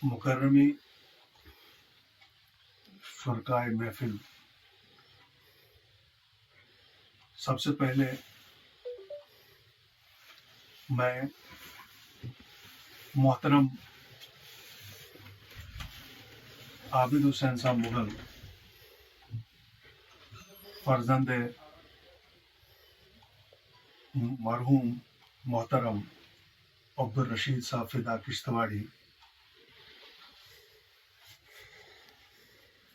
مکرمی شرکائے محفل، سب سے پہلے میں محترم عابد حسین صاحب مغل فرزند مرحوم محترم عبدالرشید صاحب فدا کشتواڑی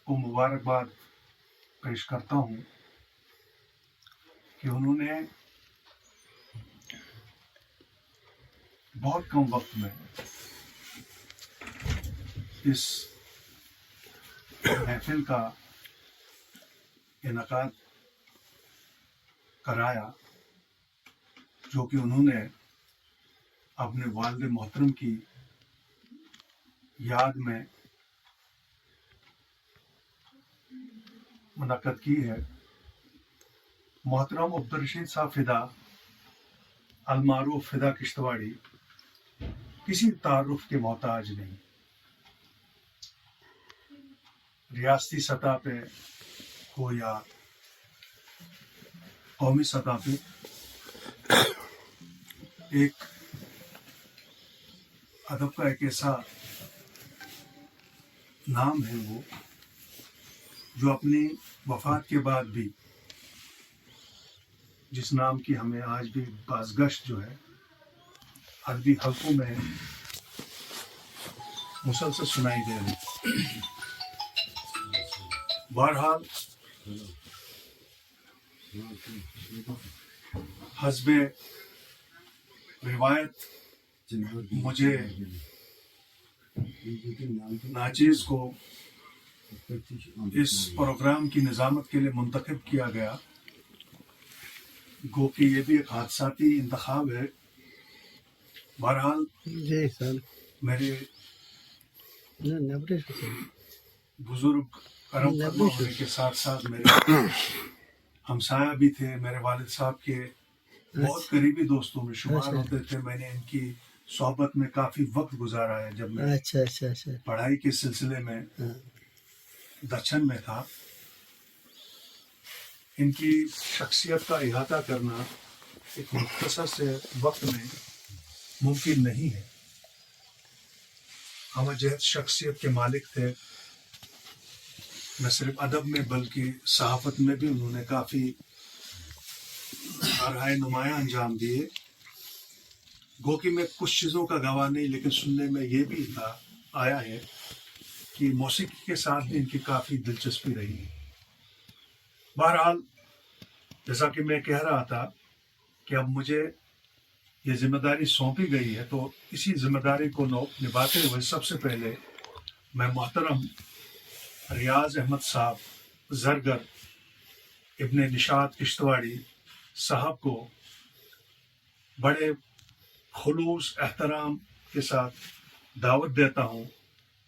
کو مبارکباد پیش کرتا ہوں کہ انہوں نے بہت کم وقت میں اس محفل کا انعقاد کرایا، جو کہ انہوں نے اپنے والد محترم کی یاد میں منعقد کی ہے۔ محترم عبدالرشید صاحب فدا المعروف فدا کشتواڑی کسی تعارف کے محتاج نہیں، ریاستی سطح پہ ہو یا قومی سطح پہ، ایک ادب کا ایک ایسا نام ہے وہ جو اپنی وفات کے بعد بھی، جس نام کی ہمیں آج بھی بازگشت جو ہے ادبی حلقوں میں مسلسل سنائی دے رہی۔ بہرحال حسب روایت مجھے ناچیز کو اس پروگرام کی نظامت کے لیے منتخب کیا گیا، گو کہ یہ بھی ایک حادثاتی انتخاب ہے۔ بہرحال جی سر، میرے بزرگ کرم فرما ہونے کے ساتھ ساتھ میرے ہمسایہ بھی تھے، میرے والد صاحب کے بہت قریبی دوستوں میں شمار ہوتے تھے۔ میں نے ان کی صحبت میں کافی وقت گزارا ہے جب میں پڑھائی کے سلسلے میں دچن میں تھا۔ ان کی شخصیت کا احاطہ کرنا ایک مختصر سے وقت میں ممکن نہیں ہے۔ ہم جہت شخصیت کے مالک تھے، نہ صرف ادب میں بلکہ صحافت میں بھی انہوں نے کافی کارہائے نمایاں انجام دیے۔ گو کہ میں کچھ چیزوں کا گواہ نہیں، لیکن سننے میں یہ بھی آیا ہے کہ موسیقی کے ساتھ بھی ان کی کافی دلچسپی رہی۔ بہرحال جیسا کہ میں کہہ رہا تھا کہ اب مجھے یہ ذمہ داری سونپی گئی ہے، تو اسی ذمہ داری کو نبھاتے ہوئے سب سے پہلے میں محترم ریاض احمد صاحب زرگر ابن نشاط کشتواڑی صاحب کو بڑے خلوص احترام کے ساتھ دعوت دیتا ہوں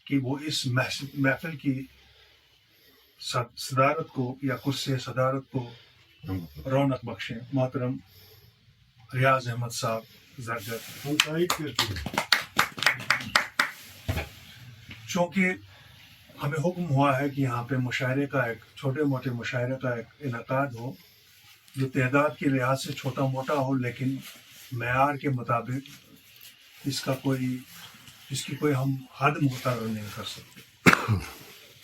کہ وہ اس محفل کی صدارت کو یا کرسی صدارت کو رونق بخشیں۔ محترم ریاض احمد صاحب زرگر، چونکہ ہمیں حکم ہوا ہے کہ یہاں پہ مشاعرے کا ایک چھوٹے موٹے مشاعرے کا ایک انعقاد ہو، جو تعداد کے لحاظ سے چھوٹا موٹا ہو، لیکن معیار کے مطابق اس کی کوئی ہم حد مقرر نہیں کر سکتے۔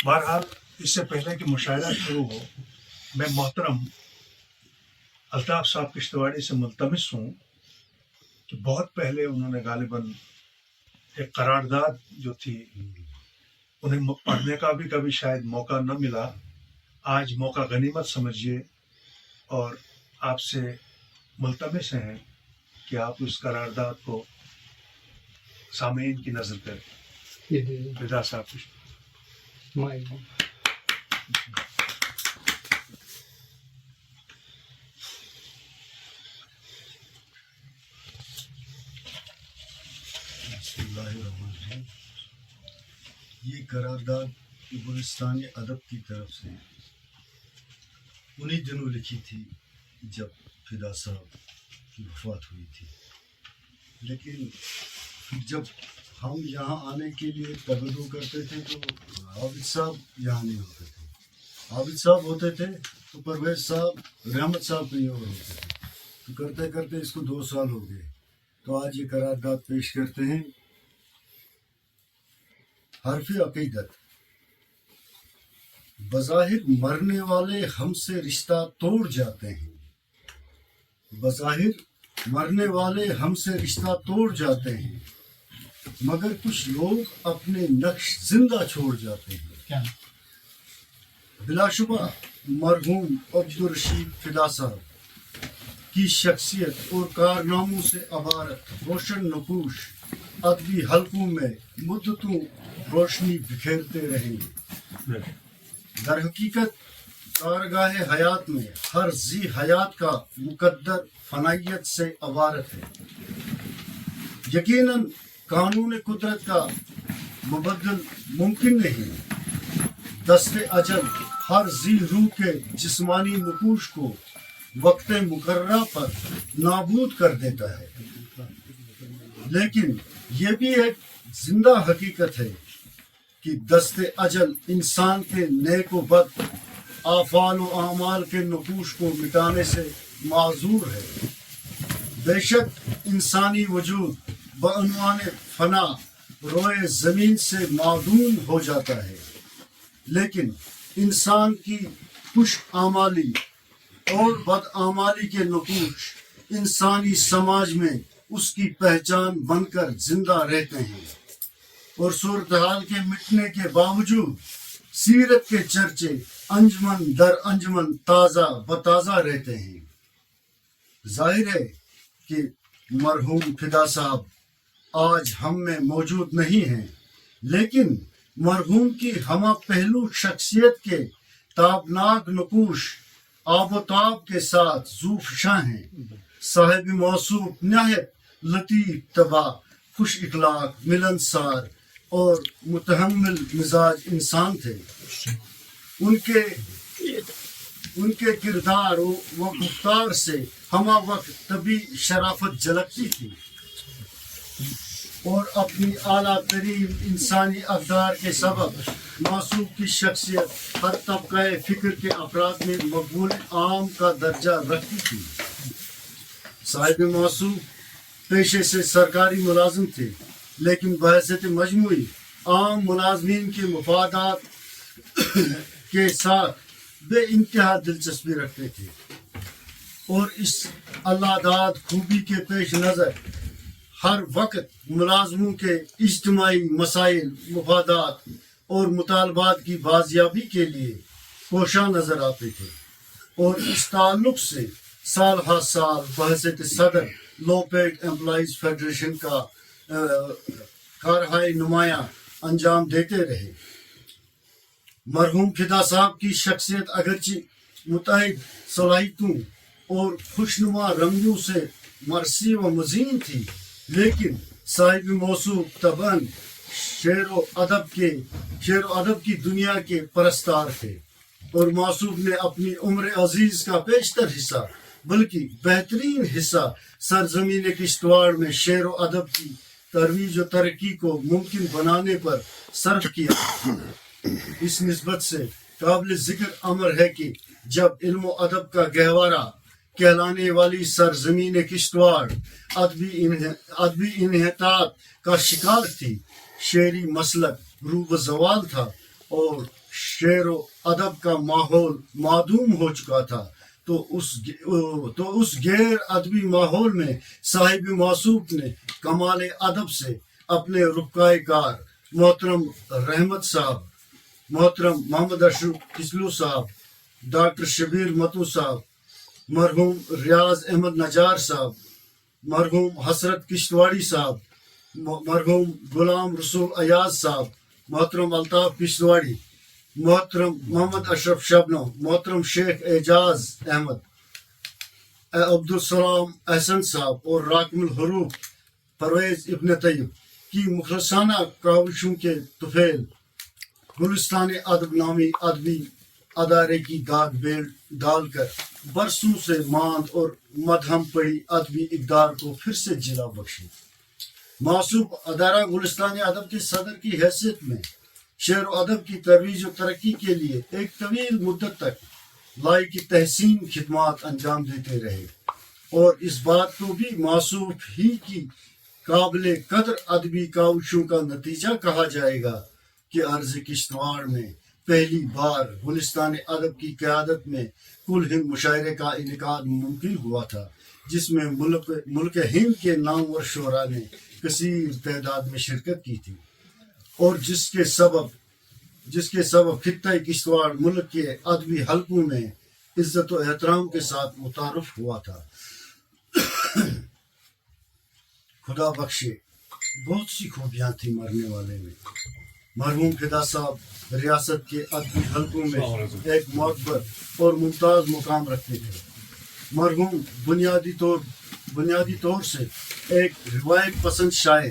بہرحال اس سے پہلے کہ مشاعرہ شروع ہو، میں محترم الطاف صاحب کشتواڑی سے ملتمس ہوں کہ بہت پہلے انہوں نے غالباً ایک قرارداد جو تھی، انہیں پڑھنے کا بھی کبھی شاید موقع نہ ملا، آج موقع غنیمت سمجھیے اور آپ سے ملتمس ہیں کہ آپ اس قرارداد کو سامعین کی نظر کریں۔ فدا صاحب بسم اللہ الرحمن الرحیم۔ یہ قرارداد گلستان ادب کی طرف سے انہی دنوں لکھی تھی جب فدا صاحب کی وفات ہوئی تھی، لیکن جب ہم یہاں آنے کے لیے تبدو کرتے تھے تو عابد صاحب یہاں نہیں ہوتے تھے. عابد صاحب ہوتے تھے تو پرویز صاحب رحمت صاحب کہیں اور ہوتے تھے. تو کرتے کرتے اس کو 2 سال ہو گئے. تو آج یہ قرارداد پیش کرتے ہیں. حرف عقیدت. بظاہر مرنے والے ہم سے رشتہ توڑ جاتے ہیں. بظاہر مرنے والے ہم سے رشتہ توڑ جاتے ہیں مگر کچھ لوگ اپنے نقش زندہ چھوڑ جاتے ہیں. بلا شبہ مرحوم عبدالرشید فدا صاحب کی شخصیت اور کارناموں سے عبارت روشن نقوش ادبی حلقوں میں مدتوں روشنی بکھیرتے رہیں. در حقیقت کارگاہ حیات میں ہر ذی حیات کا مقدر فنائیت سے عبارت ہے. یقیناً قانون قدرت کا مبدل ممکن نہیں. دست اجل ہر ذی روح کے جسمانی نقوش کو وقت مقررہ پر نابود کر دیتا ہے. لیکن یہ بھی ایک زندہ حقیقت ہے کہ دست اجل انسان کے نیک و بد افعال و اعمال کے نقوش کو مٹانے سے معذور ہے. بے شک انسانی وجود بعنوان فنا روئے زمین سے معدوم ہو جاتا ہے لیکن انسان کی خوش اعمالی اور بد اعمالی کے نقوش انسانی سماج میں اس کی پہچان بن کر زندہ رہتے ہیں اور صورتحال کے مٹنے کے باوجود سیرت کے چرچے انجمن در انجمن تازہ بتازہ رہتے ہیں. ظاہر ہے کہ مرحوم فدا صاحب آج ہم میں موجود نہیں ہیں لیکن مرحوم کی ہمہ پہلو شخصیت کے تابناک نقوش آب و تاب کے ساتھ زوفشاں ہیں. صاحب موصوف نہایت لطیف طبع خوش اخلاق ملنسار اور متحمل مزاج انسان تھے. ان کے کردار و گفتار سے ہمہ وقت طبی شرافت جھلکتی تھی اور اپنی اعلیٰ ترین انسانی اقدار کے سبب موصوف کی شخصیت ہر طبقہ فکر کے افراد میں مقبول عام کا درجہ رکھتی تھی. صاحب موصوف پیشے سے سرکاری ملازم تھے لیکن بحیثیت مجموعی عام ملازمین کے مفادات کے ساتھ بے انتہا دلچسپی رکھتے تھے اور اس اللہ داد خوبی کے پیش نظر ہر وقت ملازموں کے اجتماعی مسائل مفادات اور مطالبات کی بازیابی کے لیے کوشاں نظر آتے تھے اور اس تعلق سے سال ہر سال بحیثیت صدر لو پیڈ امپلائیز فیڈریشن کا کارہائے نمایاں انجام دیتے رہے. مرحوم فدا صاحب کی شخصیت اگرچہ متعدد صلاحیتوں اور خوشنما رنگوں سے مرثی و مزین تھی لیکن صاحب موصوف طبعاً شعر و ادب کی دنیا کے پرستار تھے اور موصوف نے اپنی عمر عزیز کا بیشتر حصہ بلکہ بہترین حصہ سرزمین کشتواڑ میں شعر و ادب کی ترویج و ترقی کو ممکن بنانے پر صرف کیا. اس نسبت سے قابل ذکر امر ہے کہ جب علم و ادب کا گہوارہ کہلانے والی سرزمین کشتواڑ ادبی انحطاط کا شکار تھی شعری مسلک روح و زوال تھا اور شعر و ادب کا ماحول معدوم ہو چکا تھا تو اس غیر ادبی ماحول میں صاحب موصوف نے کمال ادب سے اپنے رفقائے کار محترم رحمت صاحب محترم محمد اشرف کسلو صاحب ڈاکٹر شبیر متو صاحب مرحوم ریاض احمد نجار صاحب مرحوم حسرت کشتواڑی صاحب مرحوم غلام رسول ایاز صاحب محترم الطاف کشتواڑی محترم محمد اشرف شبنم محترم شیخ اعجاز احمد عبدالسلام احسن صاحب اور راکم الحروف پرویز ابن طیب کی مخلصانہ کاوشوں کے طفیل گلستان ادب نامی ادبی ادارے کی داغ بیل ڈال کر برسوں سے ماند اور مدھم پڑی ادبی اقدار کو پھر سے جلا بخشی. معصوب ادارہ گلستان ادب کے صدر کی حیثیت میں شعر و ادب کی ترویج و ترقی کے لیے ایک طویل مدت تک لائق تحسین خدمات انجام دیتے رہے، اور اس بات کو بھی معصوب ہی کی قابل قدر ادبی کاوشوں کا نتیجہ کہا جائے گا کہ عرض کشتواڑ میں پہلی بار گلستان ادب کی قیادت میں کل ہند مشاعرے کا انعقاد ممکن ہوا تھا، جس میں ملک ہند کے نامور شعراء نے کثیر تعداد میں شرکت کی تھی، اور جس کے سبب خطہ کشتواڑ ملک کے ادبی حلقوں میں عزت و احترام کے ساتھ متعارف ہوا تھا۔ خدا بخشے، بہت سی خوبیاں تھیں مرنے والے میں۔ مرحوم فدا صاحب ریاست کے ادبی حلقوں میں ایک معتبر اور ممتاز مقام رکھتے تھے۔ مرحوم بنیادی طور سے ایک روایت پسند شاعر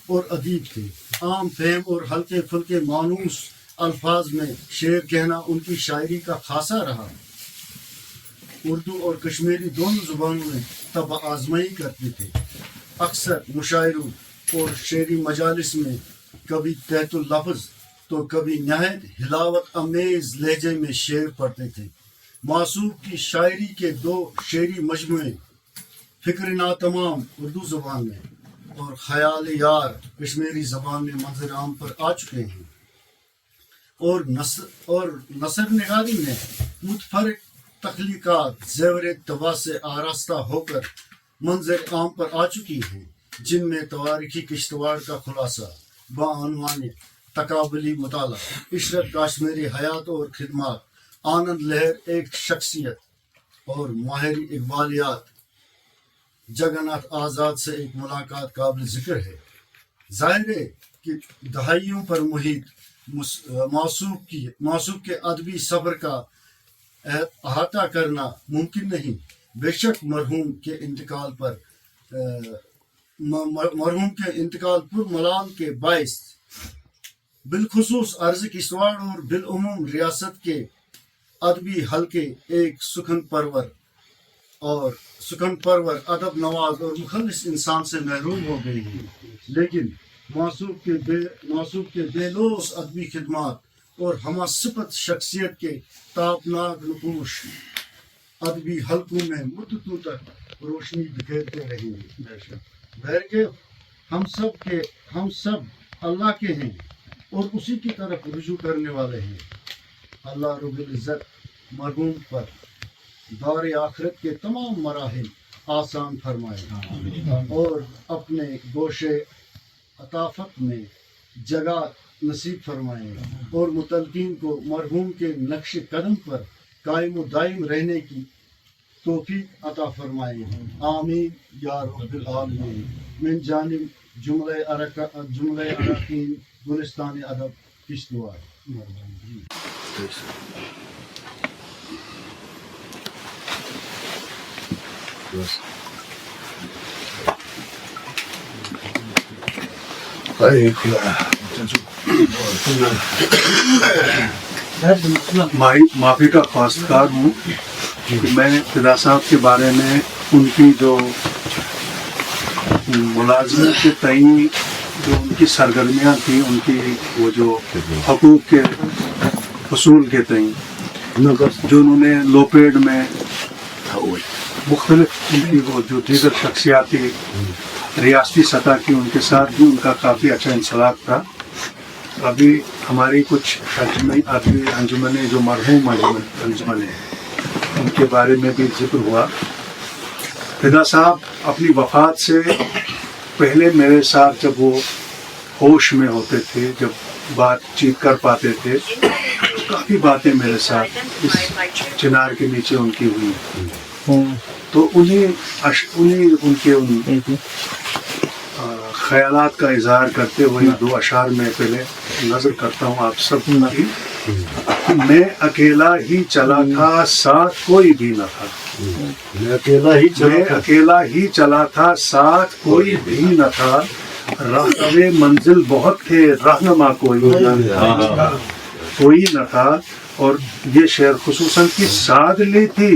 اور ادیب تھے۔ عام فہم اور ہلکے پھلکے مانوس الفاظ میں شعر کہنا ان کی شاعری کا خاصہ رہا۔ اردو اور کشمیری دونوں زبانوں میں طبع آزمائی کرتے تھے۔ اکثر مشاعروں اور شعری مجالس میں کبھی تحت اللفظ تو کبھی نہایت ہلاوت امیز لہجے میں شعر پڑھتے تھے۔ معصوب کی شاعری کے 2 شعری مجموعے فکر ناتمام اردو زبان میں اور خیال یار کشمیری زبان میں منظر عام پر آ چکے ہیں، اور نثر نگاری میں متفرق تخلیقات زیور طبع سے آراستہ ہو کر منظر عام پر آ چکی ہیں، جن میں تواریخی کشتواڑ کا خلاصہ بعنوان تقابلی مطالعہ، عشرت کاشمیری حیات اور خدمات، آنند لہر ایک شخصیت اور ماہری اقبالیات، جگن ناتھ آزاد سے ایک ملاقات قابل ذکر ہے۔ ظاہر ہے کہ دہائیوں پر محیط معصوب کے ادبی سفر کا احاطہ کرنا ممکن نہیں۔ بے شک مرحوم کے انتقال پر ملال کے باعث بالخصوص عرض کشتواڑ اور بالعموم ریاست کے ادبی حلقے ایک سخن پرور ادب نواز اور مخلص انسان سے محروم ہو گئے ہیں، لیکن معصوب کے بے لوث ادبی خدمات اور ہمہ صفت شخصیت کے تابناک نقوش ادبی حلقوں میں مدتوں تک روشنی بکھیرتے رہے ہیں۔ بہرکیف ہم سب اللہ کے ہیں اور اسی کی طرف رجوع کرنے والے ہیں۔ اللہ رب العزت مرحوم پر دار آخرت کے تمام مراحل آسان فرمائے اور اپنے گوشے عطافت میں جگہ نصیب فرمائے، اور متعلقین کو مرحوم کے نقش قدم پر قائم و دائم رہنے کی توفیق عطا فرمائے۔ آمین یا رب العالمین۔ من جانب جملہ اراکین گلستان ادب کشتواڑ۔ معافی کا خواستگار ہوں کہ میں فدا صاحب کے بارے میں ان کی جو ملازمت کے تئیں جو ان کی سرگرمیاں تھیں، ان کی وہ جو حقوق کے حصول کے تئیں جو انہوں نے لوپیڈ میں مختلف ان کی وہ جو دیگر شخصیاتی ریاستی سطح کی ان کے ساتھ بھی ان کا کافی اچھا انسلاک تھا۔ ابھی ہماری کچھ انجمنیں جو مرحوم انجمنیں ان کے بارے میں بھی ذکر ہوا۔ فدا صاحب اپنی وفات سے پہلے میرے ساتھ جب وہ ہوش میں ہوتے تھے، جب بات چیت کر پاتے تھے، کافی باتیں میرے ساتھ اس چنار کے نیچے ان کی ہوئی، تو ان کے خیالات کا اظہار کرتے ہوئے 2 اشعار میں پہلے نظر کرتا ہوں آپ سب کی۔ میں اکیلا ہی چلا تھا ساتھ کوئی بھی نہ تھا، میں اکیلا ہی چلا تھا ساتھ کوئی بھی نہ تھا، راہبِ منزل بہت تھے رہنما کوئی نہ تھا۔ اور یہ شعر خصوصاً کی ساد لی تھی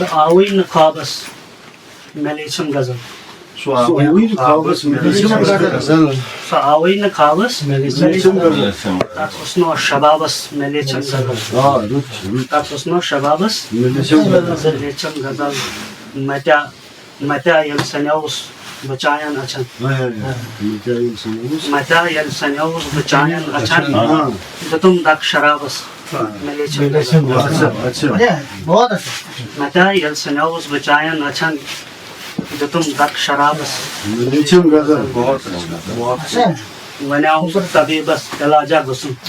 Ağabey Kabas Melihcan Gazal. Ağabey Kabas Melihcan Gazal. Ağabey Kabas Melihcan Gazal. Tatusno Shababas Melihcan Gazal. Tatusno Shababas Melihcan Gazal. Mata Yelsanyaus Bachayan Achan. Mata Yelsanyaus Bachayan Achan. Datum Dak Sharabas. Melihcan Gazal. متى يلسنوز بچاين اچن دتم دك شرابس ملیچم غزل ونعوم طبيبس علاجا غسم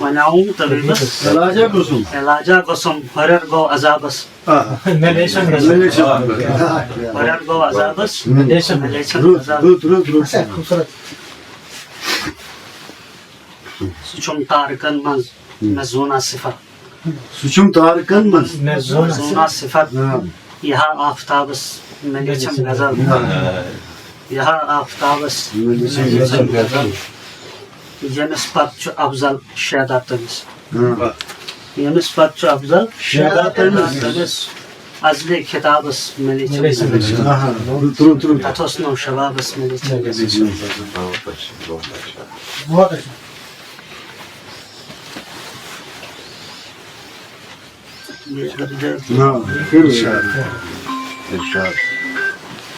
ونعوم طبيبس علاجا غسم علاجا غسم فرر گو عذابس ملیچم فرر گو عذابس مليشن عذاب سچم تارکن من مزونا صفت suçum tarikın mı? مزونا صفت یہاں آفتابس ملیچم غزل یہاں آفتابس ملیچم غزل یمس پت چھ افضل شیدا تمس یمس پت چھ افضل شیدا تمس ازلی خطابس ملیچم غزل تتوسنو شبابس ملیچم غزل بہت اچھا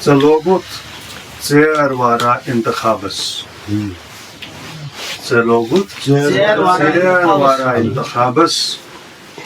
Zalogut zeer wara intikhabes. Zalogut zeer wara intikhabes.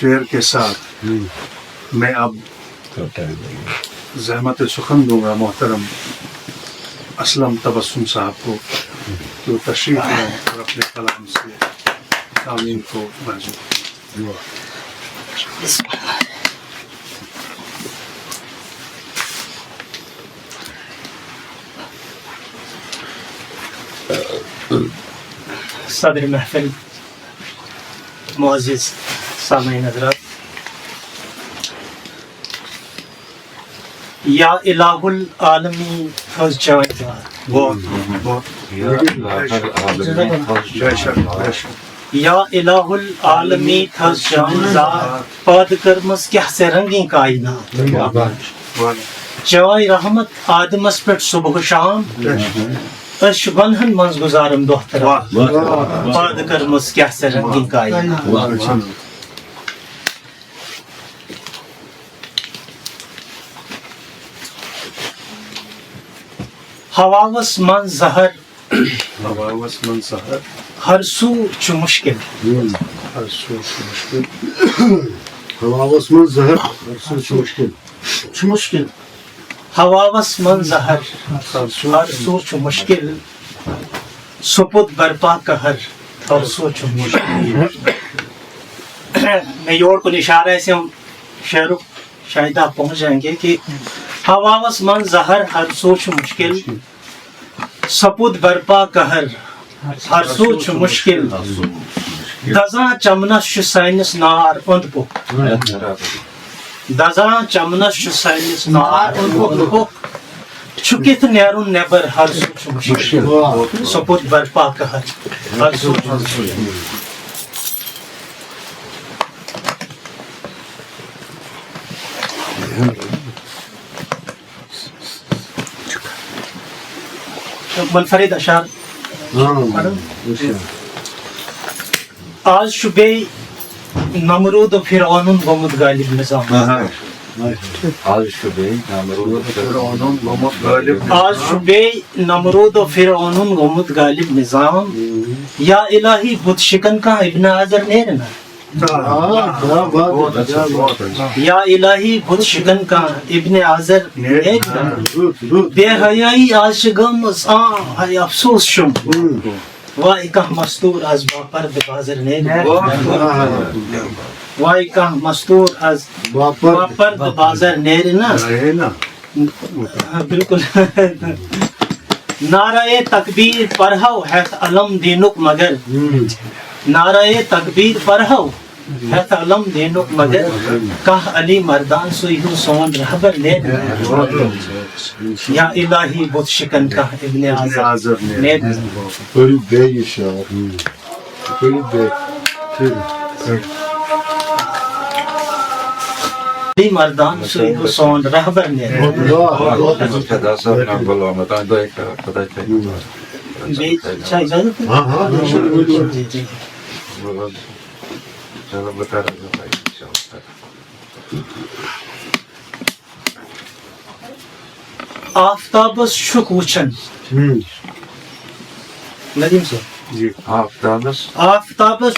شعر کے ساتھ میں اب زحمت سخن دوں گا محترم اسلم تبسم صاحب کو جو تشریف لائیں اور اپنے کلام سے سامعین کو محسوس صدر محفل معزز سامعین حضرات، یا الہ العالمین حض جاویدار، بہت بہت بے شک بے شک یا الہ العالمین حض جاویدار، پاد کرمز کیا سے رنگی کائنات، چوائے رحمت آدمس پہ صبح شام، اش ونہن منز گزارم دخترا، پاد کرمز کیا سے رنگی کائنات۔ ہواوس من زہر ہواوس من سہر ہر سو چھ مشکل، ہر سوچ مشکل ہواوس من زہر مشکل ہواوس من زہر ہر ہر سو چھ مشکل، سپد برپا قہر ہر سو چھ مشکل۔ میں یور کو اشارہ سے ہم شعر شاید آپ پہنچ جائیں گے کہ ہواوس من زہر ہر سو چھ مشکل، سپد برپا قہر ہر سو چھ مشکل، دزاں چمنس چھ سانس نار اوند پوک، دزاں چمنس چھ سانس نار اوند پوک، چھکت نیرون نیبر ہر سو چھ مشکل، سپد برپا قہر ہر سو چھ مشکل۔ منفرد اشعار آج شبے نمرود و فرعون گومد غالب نظام، آج شبے آج شبے نمرود و فرعون گومد غالب نظام، یا الہی بت شکن کا ابن عذر نیرنا، یا الہی بت شکن کا ابن عذر نیرنا، بے حیائی آج گمز آئی افسوس شم، وائی کہ مستور از با پرد بازر نیرنا، وائی کہ مستور از با پرد بازر نیرنا۔ بالکل نعرہ تکبیر پڑھو ہے علم دینک مگر، نعرہ تکبیر پڑھو ہے علم دینک مگر، کہ علی مردان سوئی ہوں سون رہبر نیرنا، یا الہی بت شکن کا ابن عذر نیرنا۔ بڑی بے اشار بڑی بے علی مردان سوئی ہوں سون رہبر نیرنا۔ اچھا اجازت ہے؟ جی جی۔ آفتابس چھک وچھن، ندیم صاحب جی آفتابس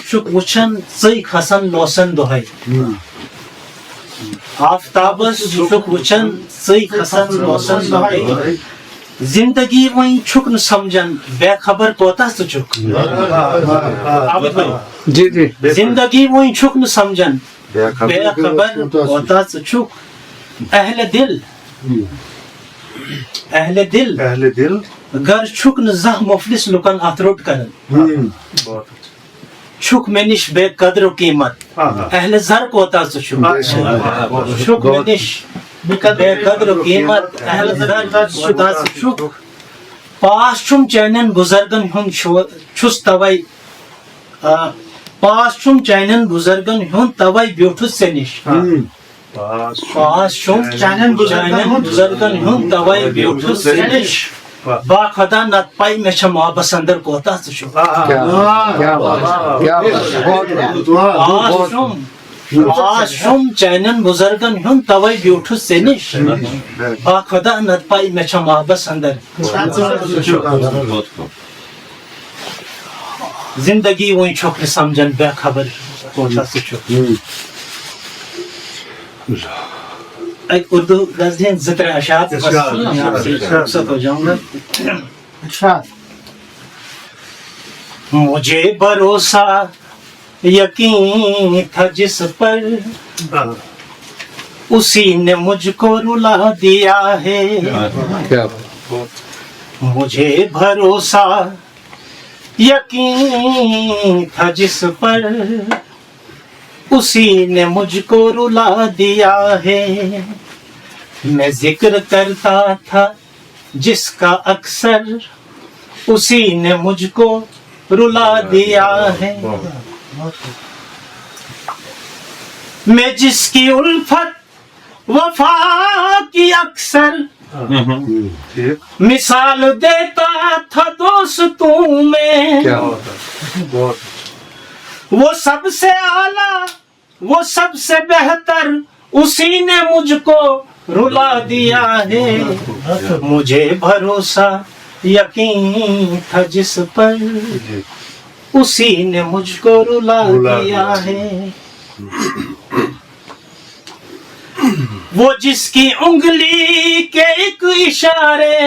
چھک وچھن ژٕے کھسن لوسن دۄہے، آفتابس چھک وچھن ژٕے کھسن لوسن دۄہے، زندگی وۄنۍ چھُکھ نہٕ سمجھن بے خبر کوتاہ ژٕ چھُکھ، عابد بھائی زندگی وۄنۍ چھُکھ نہٕ سمجھن بے خبر کوتاہ ژٕ چھُکھ، اہل دل اہل دل اہل دل گر چھُکھ نہٕ زانٛہہ مفلس لُکن اتھ روٚٹ کران، بہت چھُکھ مےٚ نِش بے قدر و قیمت، اہل زر کوتاہ ژٕ چھُکھ، چھُکھ مےٚ نِش بے قدر و قیمت، اہل زر کوتاہ ژٕ چھُکھ، پاس چھُم چانٮ۪ن بُزرگن ہُنٛد چھُس توے، پاس چھُم چانٮ۪ن بُزرگن ہُنٛد توے بیوٗٹھُس ژےٚ نِش، پاس چھُم چانٮ۪ن بُزرگن ہُنٛد توے بیوٗٹھُس ژےٚ نِش، با خدا نت پاے مےٚ چھےٚ محبس اندر کوتاہ ژٕ چھُکھ، پاس چھُم چانٮ۪ن بُزرگن ہُنٛد توے بیوٗٹھُس ژےٚ نِش، با خدا نت پاے مےٚ چھےٚ محبس اندر زندگی وۄنۍ چھُکھ نہٕ سمجھن بے خبر کوتاہ ژٕ چھُکھ۔ ایک اردو غزلیں زطر اشعار بس یہاں سے رخصت ہو جاؤں گا. مجھے بھروسہ یقین تھا جس پر اسی نے مجھ کو رلا دیا ہے. مجھے بھروسہ یقین تھا جس پر اسی نے مجھ کو رلا دیا ہے. میں ذکر کرتا تھا جس کا اکثر اسی نے مجھ کو رلا دیا ہے. میں جس کی الفت وفا کی اکثر مثال دیتا تھا دوستوں میں. وہ سب سے اعلیٰ وہ سب سے بہتر اسی نے مجھ کو رلا دیا ہے. مجھے بھروسہ یقین تھا جس پر اسی نے مجھ کو رلا دیا ہے. وہ جس کی انگلی کے ایک اشارے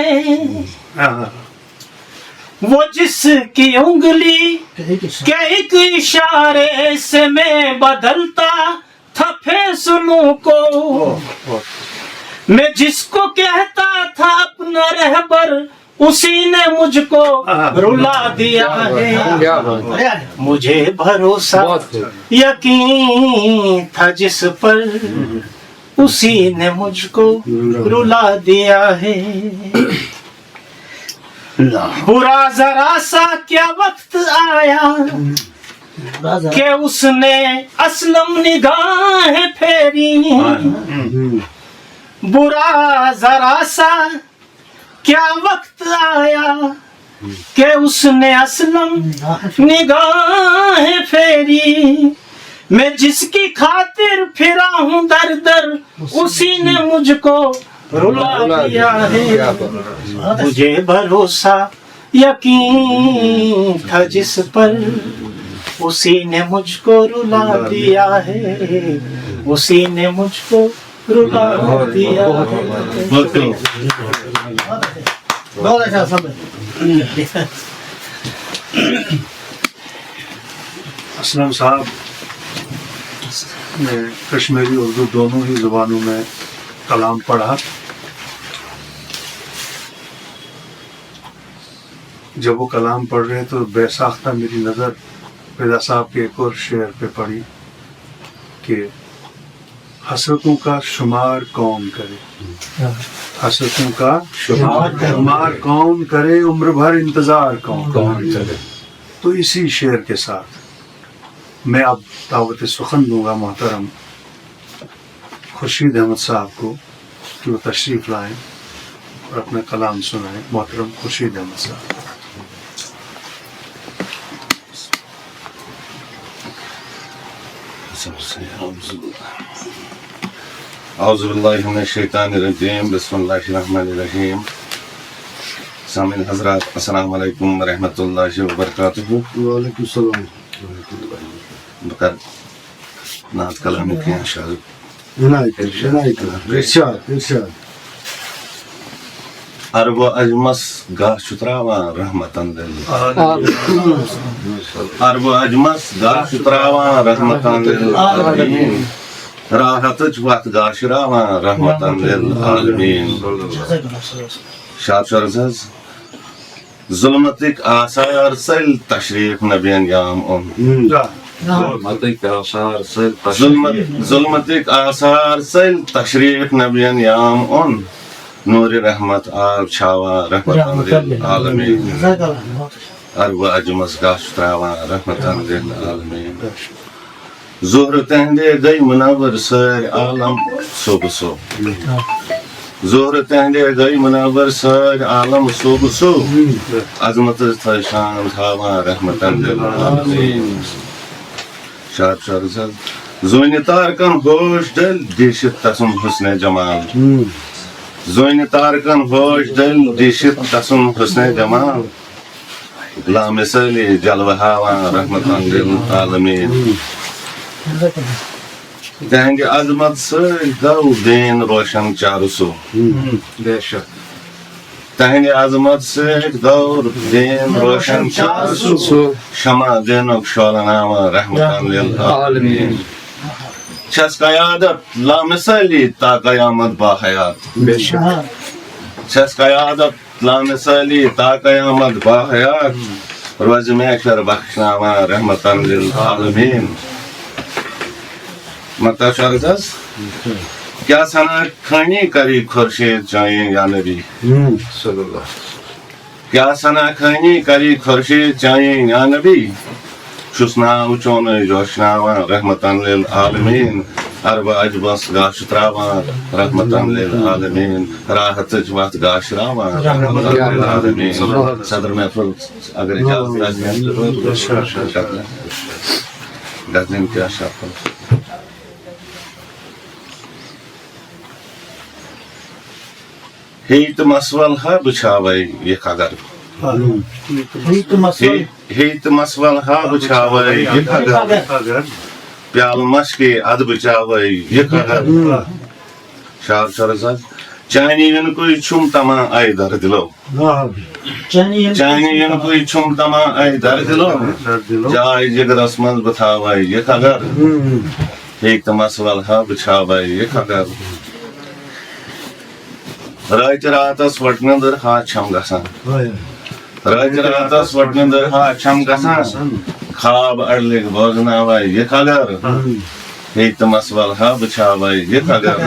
وہ جس کی انگلی کے ایک اشارے سے میں بدلتا تھا فیصلوں کو. میں جس کو کہتا تھا اپنا رہبر اسی نے مجھ کو رلا دیا ہے. مجھے بھروسہ یقین تھا جس پر اسی نے مجھ کو رلا دیا ہے. برا ذرا سا کیا وقت آیا کہ اس نے اسلم نگاہیں پھیری. برا ذرا سا کیا وقت آیا کہ اس نے اسلم نگاہیں پھیری. میں جس کی خاطر پھرا ہوں در در اسی نے مجھ کو رلا دیا ہے. مجھے بھروسہ یقین تھا جس پر اسی نے مجھ کو رلا دیا ہے. اسی نے مجھ کو رلا دیا ہے. اسلم صاحب نے کشمیری اردو دونوں ہی زبانوں میں کلام پڑھا. جب وہ کلام پڑھ رہے تو بے ساختہ میری نظر پیدا صاحب کے ایک اور شعر پہ پڑی کہ حسرتوں کا شمار کون کرے. حسرتوں کا شمار کون کرے عمر بھر انتظار کون کرے. تو اسی شعر کے ساتھ میں اب دعوت سخن دوں گا محترم خورشید احمد صاحب کو کہ وہ تشریف لائیں اور اپنا کلام سنائیں. محترم خورشید احمد صاحب. اعوذ باللہ من الشیطان الرجیم بسم اللہ الرحمن الرحیم. سامعین حضرات السلام علیکم ورحمۃ اللہ وبرکاتہ. وعلیکم السلام. بکر نعت کلامی کی اشعار ارشاد. عرب و اجمس گاہ چتراوان رحمتن دل. عرب و اجمس گاہ چتراوان رحمتن دل عالمین. راحتچ وقت گاہ شراوان رحمتن دل عالمین. شاد شرزز ظلمتک آثار سل تشریف نبین یام ظلمتک آثار سل تشریف نبین یام نور رحمت آب چھاوان رحمتن دل عالمین. عرب اجمس گاہ چتراوان رحمتن دل عالمین. ظہر تہندے گئی منور سر عالم صبح صبح. ظہر تہندے گئی منور سر عالم صبح صبح. عظمت تھا شان تھاوان رحمتن دل عالمین. شاد شرزل زوین تارکن ہوش دل دیشت تسم حسن جمال. زوین تارکن ہوش دل دیشت تسم حسن جمال. لامثلی جلوہ ہاوان رحمتن دل عالمین. تہندِ عظمت سۭتۍ گوٚو دین روشن چارسو تہندِ عظمت سۭتۍ گوٚو دین روشن چارسو شمع دینُک شولہٕ رحمتاً للعالمین چھس قیادت لامثالی تا قیامت باحیات چھس قیادت لامثالی تا قیامت باحیات روزِ محشر بخشناوان رحمتاً للعالمین مطلب شرط حظ کیا سنا خانی کری خورشید چائیں یا نبی صلی اللہ کیا سنا خانی کری خورشید چائیں یا نبی چھس ناو چون جوشناوان رحمتاً للعالمین ارب اجبس گاش تراوان رحمتاً للعالمین راحتچ وت گاش راوان رحمتاً للعالمین صدر محفل اگر اجازت گزین کیا شافل ہیت مسول ہا بچھاوے یہ خگر ہیت مسول ہا بچھاوے یہ خگر پیال مشکے اد بچاوے یہ خگر شار شرز چانی ین کوئی چھم تما آئی در دلو چانی ین کوئی چھم تما آئی در دلو جائے جگرس منز بتھاوے یہ خگر ہیت مسول ہا بچھاوے یہ خگر رات راتس وٹ نندر ہا چھم گژھان رات راتس وٹ نندر ہا چھم گژھان خواب اڑلک بوزناوے یہ خگر ہیت مسول ہا بچھاوے یہ خگر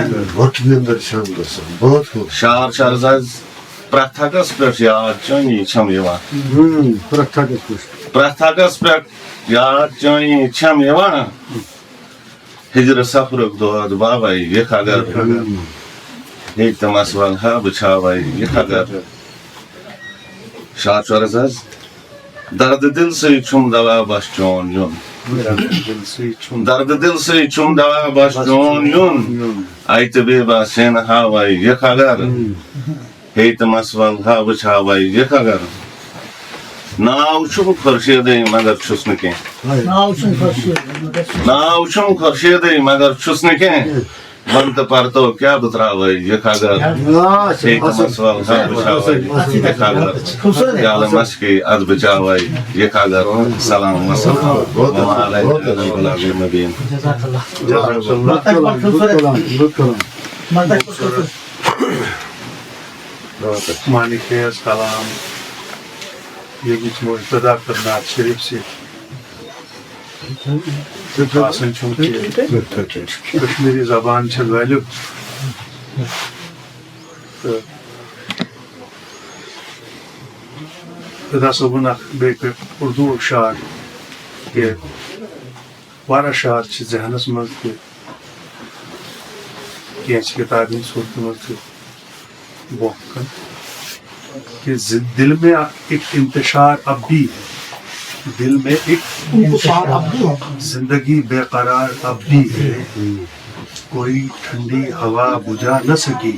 شار شرز پرٛٮ۪تھ ہکس پٮ۪ٹھ یاد چٲنی چھم یِوان پرٛٮ۪تھ ہکس پٮ۪ٹھ یاد چٲنی چھم یِوان ہجر سفرُک دود باوے یہ خگر ہیت مسول ہا بچھاوے یہ خگر شاد شرز درد دل سے چھم دوا بس چون یون درد دل سے چھم دوا بس چون یون آیت بے باسین ہاوے یہ خگر ہیت مسول ہا بچھاوے یہ خگر ناو چھم خورشیدے مگر چھس نہ کینٛہہ ناو چھم خورشیدے مگر چھس نہ کینٛہہ ون تو پرتو کیا بتراوے یہ خگر ہیت مسول ہا بچھاوے یہ خگر پیال مشکے اد بچاوے یہ خگر سلام وسلام علیہ مبین مانی خیز کلام یہ بھی ابتدا کرنا شریف سے آسان چونکہ کشمیری زبان چھ غالب خدا صبن بیٚیہِ اردو شعر کہ واریاہ شعر چھ ذہنس مز تہ کینٛہہ کتابن صورت مز تہ برونٛہہ کن کہ دل میں ایک انتشار اب بھی ہے دل میں ایک زندگی بے قرار اب بھی ہے کوئی ٹھنڈی ہوا بجھا نہ سکی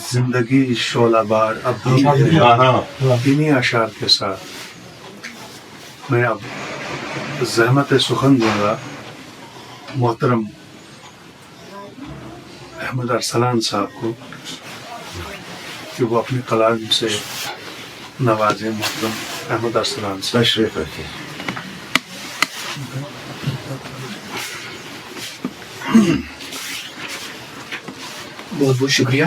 زندگی شعلہ بار اب بھی ہے انہی اشعار کے ساتھ میں اب زحمت سخن دوں گا محترم احمد ارسلان صاحب کو کہ وہ اپنے کلام سے نوازیں محترم احمد ارسلان صاحب تشریف رکھیں بہت بہت شکریہ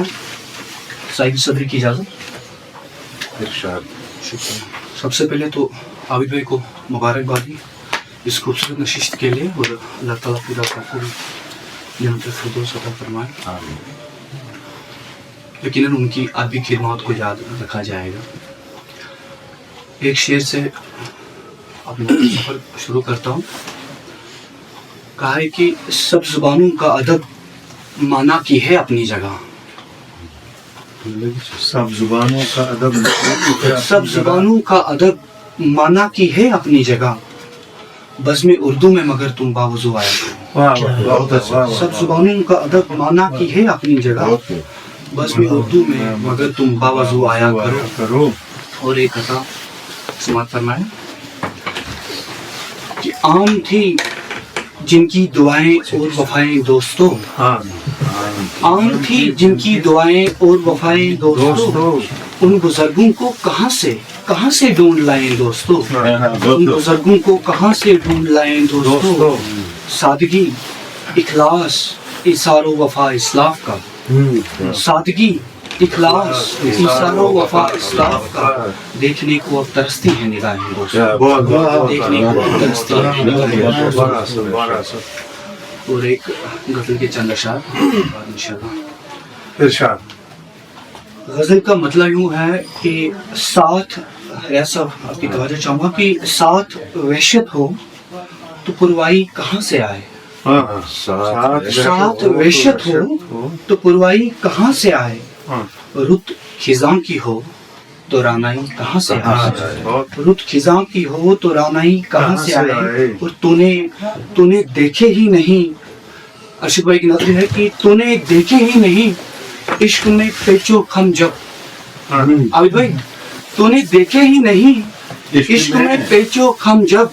صاحب صدر کی اجازت ارشاد شکریہ سب سے پہلے تو عابد بھائی کو مبارکبادی اس خوبصورت نشست کے لیے اور اللہ تعالیٰ خدا کو بھی جنت الفردوس عطا فرمائے آمین یقیناً ان کی ادبی خدمات کو یاد رکھا جائے گا ایک شعر سے اپنا سفر شروع کرتا ہوں کہا ہے کہ سب زبانوں کا ادب مانا کی ہے اپنی جگہ سب زبانوں کا ادب سب زبانوں کا ادب مانا کی ہے اپنی جگہ بزم اردو میں مگر تم باوضو آیا کرو سب زبانوں کا ادب مانا کی ہے اپنی جگہ بزم اردو میں مگر تم باوضو آیا کرو اور ایک قطع سماعت فرمائیں کہ عام تھی جن کی دعائیں اور وفائیں دوستوں، ہاں عام تھی جن کی دعائیں اور وفائیں دوستوں، ان بزرگوں کو کہاں سے ڈھونڈ لائیں دوستوں، ان بزرگوں کو کہاں سے ڈھونڈ لائیں دوستوں، سادگی اخلاص ایثار و وفا اسلاف کا، سادگی اخلاص ایثار و وفا اسلاف کا، دیکھنے کو اب ترستی ہیں نگاہیں دوستوں، دیکھنے کو اب ترستی ہیں نگاہیں دوستوں۔ اور ایک غزل کے چند اشعار انشاءاللہ۔ ارشاد۔ غزل کا مطلب یوں ہے کہ ساتھ، ایسا آپ کی توجہ چاہوں گا کہ ساتھ وحشت ہو تو پروائی کہاں سے آئے، ساتھ وحشت ہو تو پروائی کہاں سے آئے، رت خزاں کی ہو تو رانائی کہاں سے آئے، رت خزاں کی ہو تو رانائی کہاں سے آئے، اور تو نے دیکھے ہی نہیں، ارشد بھائی کی نظر ہے کہ تو نے دیکھے ہی نہیں عشق میں پیچو خم جب، عابد بھائی تو نے دیکھے ہی نہیں عشق میں پیچو خم جب،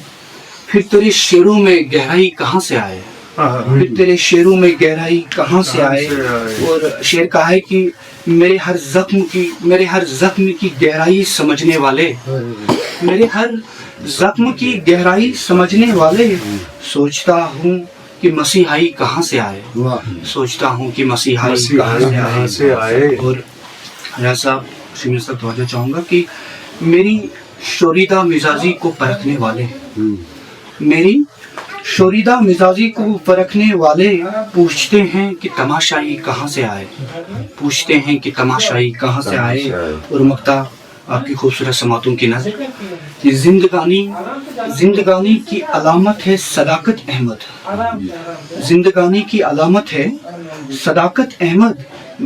پھر تیرے شعروں میں گہرائی کہاں سے آئے، پھر تیرے شعروں میں گہرائی کہاں سے آئے۔ اور شعر کہا ہے کہ میرے ہر زخم کی گہرائی سمجھنے والے، میرے ہر زخم کی گہرائی سمجھنے والے، سوچتا ہوں کہ مسیحائی کہاں سے آئے، سوچتا ہوں کہ مسیحائی کہاں سے آئے۔ اور ایسا شمیر صاحب توجہ چاہوں گا کہ میری شوریدہ مزاجی کو پرکھنے والے، میری شوریدہ مزاجی کو پرکھنے والے، پوچھتے ہیں کہ تماشائی کہاں سے آئے، پوچھتے ہیں کہ تماشائی کہاں سے آئے۔ اور مقطع آپ کی خوبصورت سماعتوں کی نظر، زندگانی کی علامت ہے صداقت احمد، زندگانی کی علامت ہے صداقت احمد،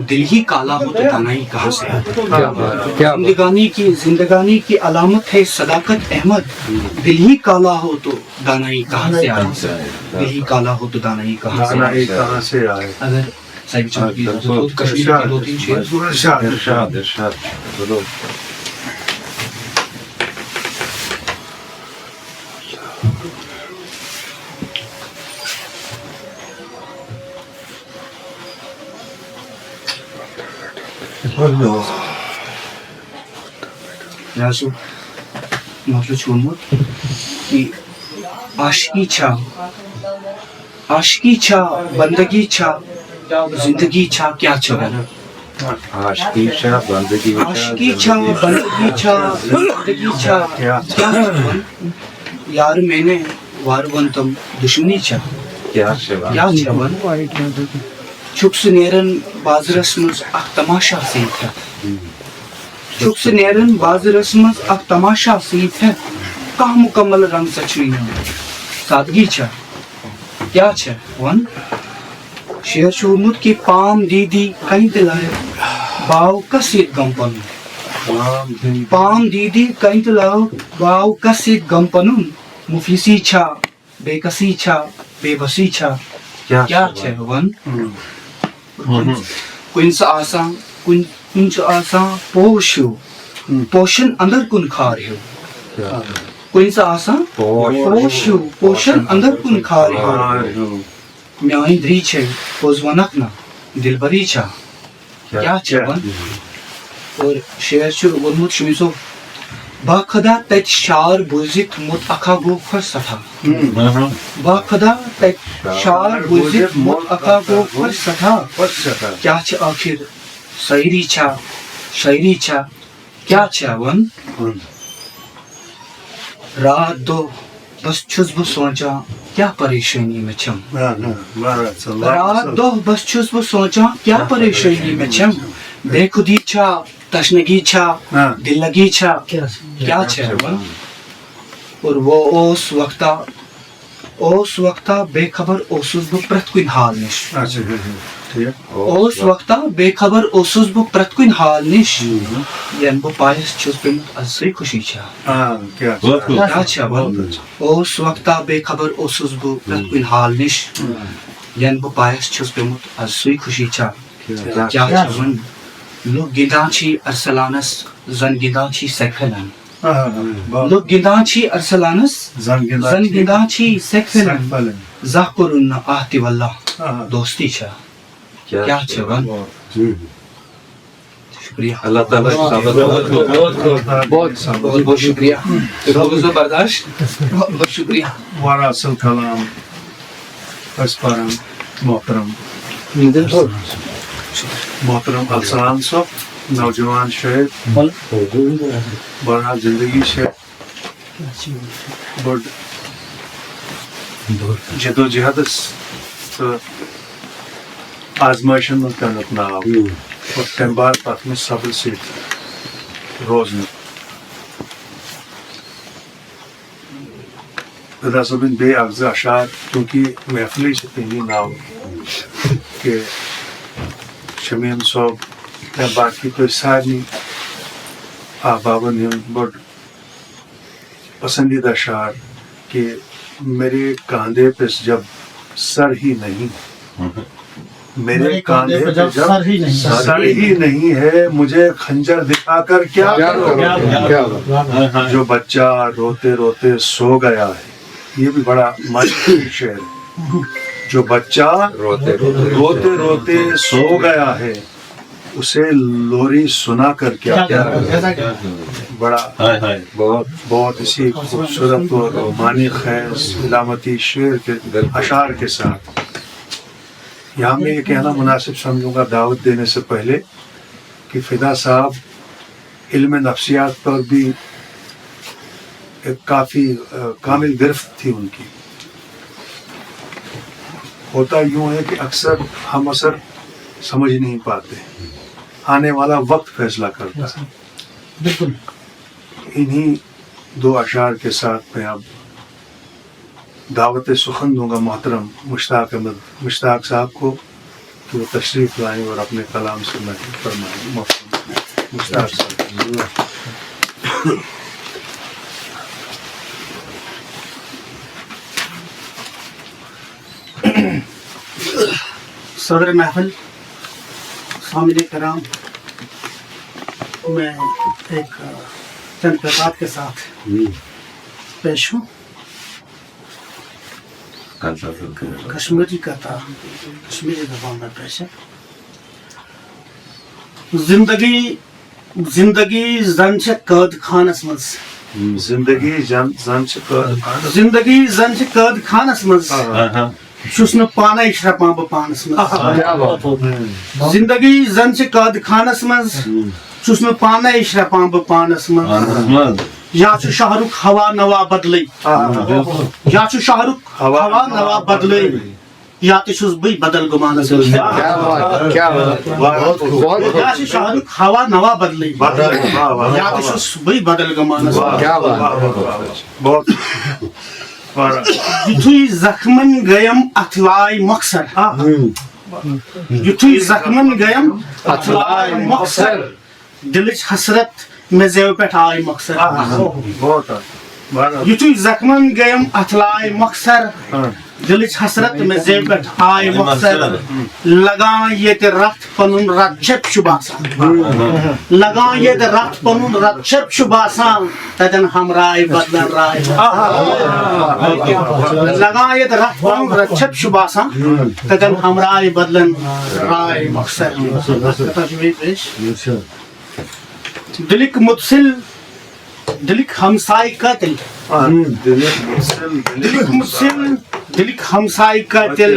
دل ہی کالا ہو تو دانائی کہاں سے آئے، زندگانی کی علامت ہے صداقت احمد، دل ہی کالا ہو تو دانائی کہاں سے آئے، دل ہی کالا ہو تو دانائی کہاں سے آئے۔ اگر صاحب چاہوں کی کشمیر کے دو تین شعر ارشاد۔ یاسو مطلب چھوڑمت کہ عاشقی چھا بندگی چھا زندگی چھا کیا چھوڑا، عاشقی چھا بندگی چھا زندگی چھا کیا چھوڑا، یار میں نے وارون تم دشمنی چھا کیا چھوڑا، چھکس نیرن بازرس مز اخ تماشا سیت ہے، چھکس نیرن بازرس مز اخ تماشا سیت ہے، کہاں مکمل رنگ سچوئی سادگی چھا کیا چھا ون، شعر شورمت کی پام دیدی کہیں دلائے باو کسیت گم پنن، پام دیدی کہیں دلاؤ باو کسیت گم پنن، مفیسی چھا بے کسی چھا بے بسی چھا کیا چھا ون، کنس آسان پوش ہو پوشن اندر کن کھار ہو، کنس آسان پوش ہو پوشن اندر کن کھار ہو، میاں دری چھے پوز ونک نا دل بری چھا کیا چھا ون۔ اور شعر چھو ورمت شمیسو با خدا تیت شار بوزت مت اکھا گو خوش سٹھا، با خدا تیت شار بوزت مت اکھا گو خوش سٹھا، کیا چھا آخر شاعری چھا کیا چھا ون، رات دو بس چھس بہ سوچاں کیا پریشانی میں چھم، رات دو بس چھس بہ سوچاں کیا پریشانی میں چھم، بے خودی چھا تشنگی چھا دل لگی چھا کیا چھا ون۔ اور وہ اوس وقتا بے خبر اوسس بہ پرت کن حال نش، اوس وقتا بے خبر اوسس بہ پرت کن حال نش، ین بہ پایس چھس پیمت ازسے خوشی چھا کیا چھا ون، اوس وقتا بے خبر اوسس بہ پرت کن حال نش، ین بہ پایس چھس پیمت ازسے خوشی چھا کیا چھا ون۔ لوگ گندان چھی ارسلانس زن گندان چھی سیک پھیلن، لوگ گندان چھی ارسلانس زن گندان چھی سیک پھیلن، Zakurun ahdi wallah. ہاں دوستی چھا کیا چھوان شکریہ اللہ تعالیٰ بہت بہت شکریہ بہت برداشت بہت بہت شکریہ وارا اصل کلام اس پارم محترم السلام صاحب نوجوان شہید بڑا زندگی سے بڑ جد و جہد تو آزمائشن من کرنک ناو اور تم بعد پتہ میں صبر سے روزن خدا صبن بے اغذ اشعار کیونکہ محفلی سے تہنی ناو کہ شمیم صاحب یا باقی تو ساری آبابن بڑ پسندیدہ اشعار کہ میرے کاندھے پہ جب سر ہی نہیں میرے کاندھے پہ جب سر ہی نہیں ہے مجھے خنجر دکھا کر کیا جو بچہ روتے روتے سو گیا ہے یہ بھی بڑا مشہور شعر ہے جو بچہ روتے روتے سو گیا ہے اسے لوری سنا کر کیا بڑا بہت اسی خوبصورت اور رومانی خیز علامتی شعر کے اشعار کے ساتھ یہاں میں یہ کہنا مناسب سمجھوں گا دعوت دینے سے پہلے کہ فدا صاحب علم نفسیات پر بھی ایک کافی کامل گرفت تھی ان کی. ہوتا یوں ہے کہ اکثر ہم اثر سمجھ نہیں پاتے، آنے والا وقت فیصلہ کرتا ہے. بالکل انہی دو اشعار کے ساتھ میں اب دعوت سخن دوں گا محترم مشتاق صاحب کو کہ وہ تشریف لائیں اور اپنے کلام سے میں فرمائیں. مشتاق صاحب. صدر محفل، سامعین کرام، میں ایک چند کلمات کے ساتھ پیش ہوں. کشمیری کا تھا، کشمیری زبان میں پیش ہے. زندگی زن چھ قید خانس مز، زندگی زن چھ زندگی زن چھ قید خانس مز، چھس نہ پانے شرپان بہ پانس مز. زندگی زن چھ قید خانس مز، چھس نہ پانے شرپان بہ پانس مز. یا چھ شاہ رخ ہوا نوا بدلے، یا چھ شاہ رخ ہوا نوا بدلے، یا تہ چھس بے بدل گمانس مز. یا چھ شاہ رخ ہوا نوا بدلے، یا تہ چھس بے بدل گمانس مز. یتھوی زخمن گیم اتھ لائے مقصر، یتھوی زخمن گیم اتھ لائے مقصر، دلچ حسرت میں زیو پہ آئے مقصر. یتھوی زخمن گیم اتھ لائے مقصر، دلچ حسرت میں زیو پہ آئے مقصر. لگان یہ رت پنن رت چھپ چھ باسان، لگان یہ رت پنن رت چھپ چھ باسان، تتن ہم رائے بدلن رائے. لگان یہ رت پنن رت چھپ چھ باسان، تتن ہم رائے بدلن رائے مقصر. دلک متصل دلک ہمسائے قاتل، دلک متصل دلک ہمسائے قاتل،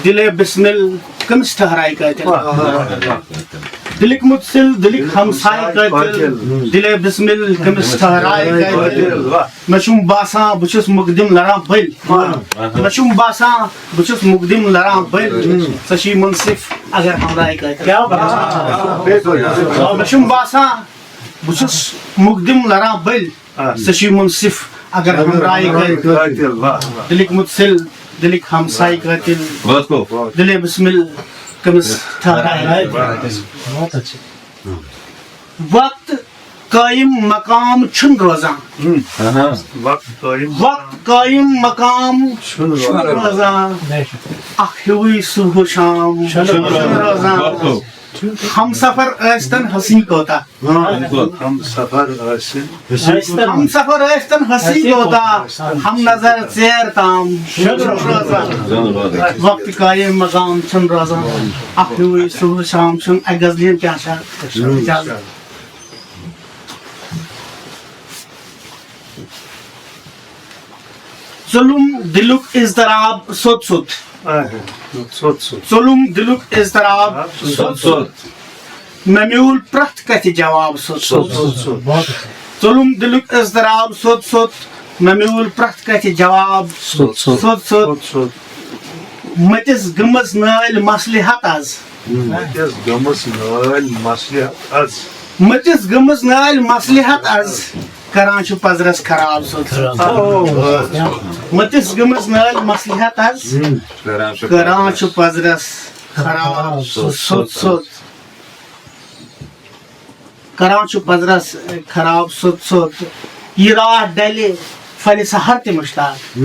دل بسمل کمس ٹھہرائے قاتل. دلک متصل دلک ہمسائے قاتل، دل بسمل کمس ٹھہرائے قاتل. میں چھم باسان بہ چھس مقدم لڑان بل، میں چھم باسان بہ چھس مقدم لڑان بل، سہ چھ منصف اگر ہمراہ قاتل. میں چھم باسان بہ چھس مقدم لڑان بل، سہ چھ منصف اگر ہمراہ قاتل. دلک متصل دلک ہمسائے قاتل، دل بسمل کمس ٹھہرائے قاتل. وقت قائم مقام چھن روزان، وقت قائم مقام چھن روزان. اکھ ہیوی صبح شام چھن روزان، ہم سفر ٲسۍتن ہسی کوتاہ ہم سفر آسن ہم سفر ٲسۍتن ہسی کوتاہ ہم نظر ژیر تام روزان وقت قائم مقام چھُنہٕ روزان اکھ ہیوٗے صبح شام چھُنہٕ اکہِ غزلہِ کیٛاہ چھا ظُلم دِلُک اضطراب سوٚت سوٚت ظُلم دِلُک اضطراب سوٚت سوٚت مےٚ میوٗل پرٛٮ۪تھ کتھِ جواب سوٚت سوٚت ظُلم دِلُک اضطراب سوٚت سوٚت مےٚ میوٗل پرٛٮ۪تھ کتھِ جواب سوٚت سوٚت مٔتِس گٔمٕژ نٲلۍ مصلحت آز مٔتِس گٔمٕژ نٲلۍ مصلحت آز کران چھُ پزرس خراب سوٚت مٔتِس گٔمٕژ نٲلۍ مصلحت آز کران چھُ پزرس خراب سوٚت کران چھُ پزرس خراب سوٚت یہِ راتھ ڈلہِ پھلہِ سحر تہِ مُشتاق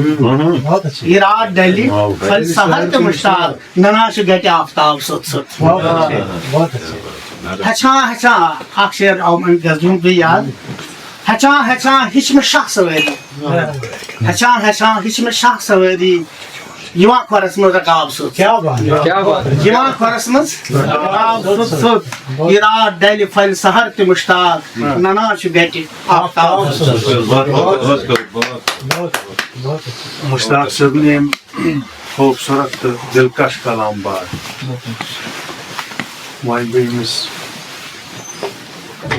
یہِ راتھ ڈلہِ پھلہِ سحر تہِ مُشتاق ننا چھُ گٹہِ آفتاب سوٚت ہیٚچھان اکھ شعر آو وۄنۍ غزلہِ ہُنٛد بیٚیہِ یاد ہیٚچھان ہیٚچھ مےٚ شاہ سوٲری ہیٚچھان ہیٚچھ مےٚ شاہ سوٲری یِوان کھۄرس منٛز رکاب سوٚت یِوان کھۄرس منٛز رکاب سوٚت یہِ راتھ ڈلہِ پھلہِ سحر تہِ مُشتاق ننا چھُ گٹہِ آفتاب مشتاق صٲب نے خوبصورت تہٕ دلکش کلام بار وۄنۍ گٔے أمِس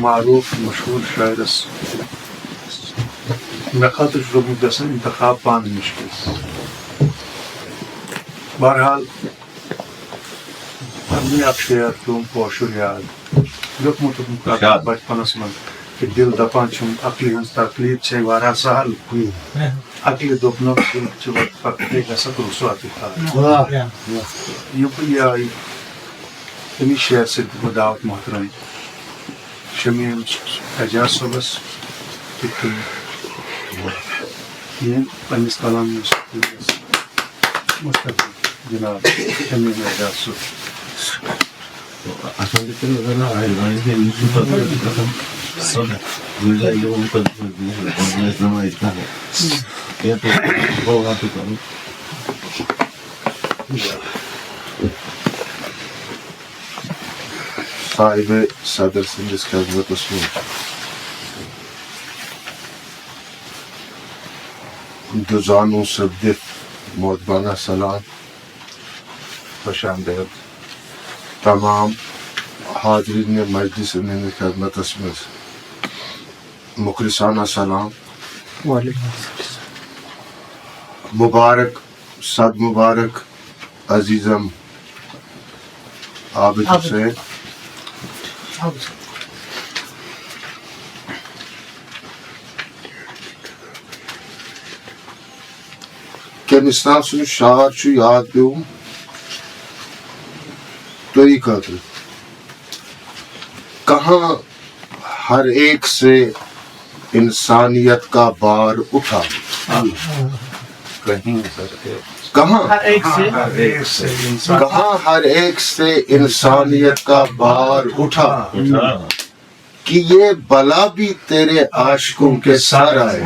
معروٗف مشہوٗر شاعرس مےٚ خٲطرٕ چھُ روٗدمُت گژھان انتخاب پانہٕ مُشکل بہرحال پنٛنُے اکھ شعر پیوٚم کٲشُر یاد لیوٗکھمُت اوسُم بچپنس منٛز کہِ دِل دپان چھُم عقلہِ ہٕنٛز تکلیٖف چھے واریاہ سہل عقلہِ دوٚپنم دِل چھُ فقطے گژھکھ رُسوا تہِ یہِ آیہِ تَمی شعر سۭتۍ دِمو دعوت محترم شمیٖم اعجاز صٲبس تِتھ کٔنۍ ییٚمۍ پنٛنِس کلامس مستقل جناب شمیٖم اعجاز صٲب صاحب صدر سٕنٛدِس خدمتس منٛز دُزانو سپدِتھ محتبانہ سلام خوش آمدید تمام حاضرین مجلس ہٕنٛدِس خدمتس منٛز مخلصانہ سلام مبارک صد مبارک عزیزم عابد حسین کیمِسٹان سُنٛد شعر چھُ یاد پیوٚوُم تُہی خٲطرٕ کہاں ہر ایک سے انسانیت کا بار اٹھا کہاں ہر ایک سے انسانیت کا بار اٹھا کہ یہ بلا بھی تیرے عاشقوں کے سر آئے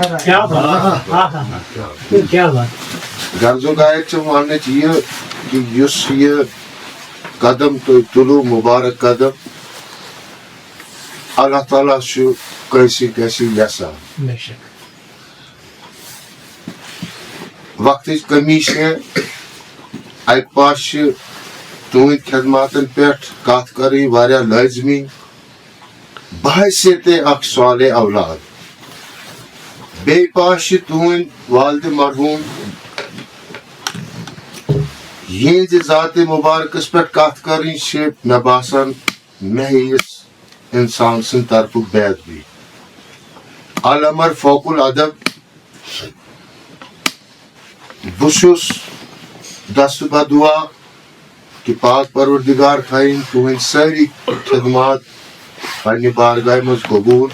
غرض و غایت چھِ وننٕچ یہِ کہِ یُس یہِ قدم تُہۍ تُلوٗ مُبارک قدم اللہ تعالیٰ چھُ کٲنٛسہِ گژھِ یژھان وقتٕچ کٔمی چھِ اَکہِ پاسہٕ چھِ تُہنٛدۍ خدماتن پٮ۪ٹھ کتھ کرٕنۍ واریاہ لٲزمی بحیثیتِ اکھ صالح اولاد بیٚیہِ پاسہٕ چھِ تُہنٛدۍ والدِ مرحوٗم یِہنٛزِ ذاتِ مُبارکس پٮ۪ٹھ کتھ کرٕنۍ چھِ مےٚ باسان مےٚ ہِوِس انسان سٕنٛدِ طرفُک بے ادبی عالمر فوق الادب بہٕ چھُس دستہٕ بدعا کہ پاک پروردگار تھٲیِن تُہنٛدۍ سٲری خدمات پننہِ بارگاہہِ منٛز قبوٗل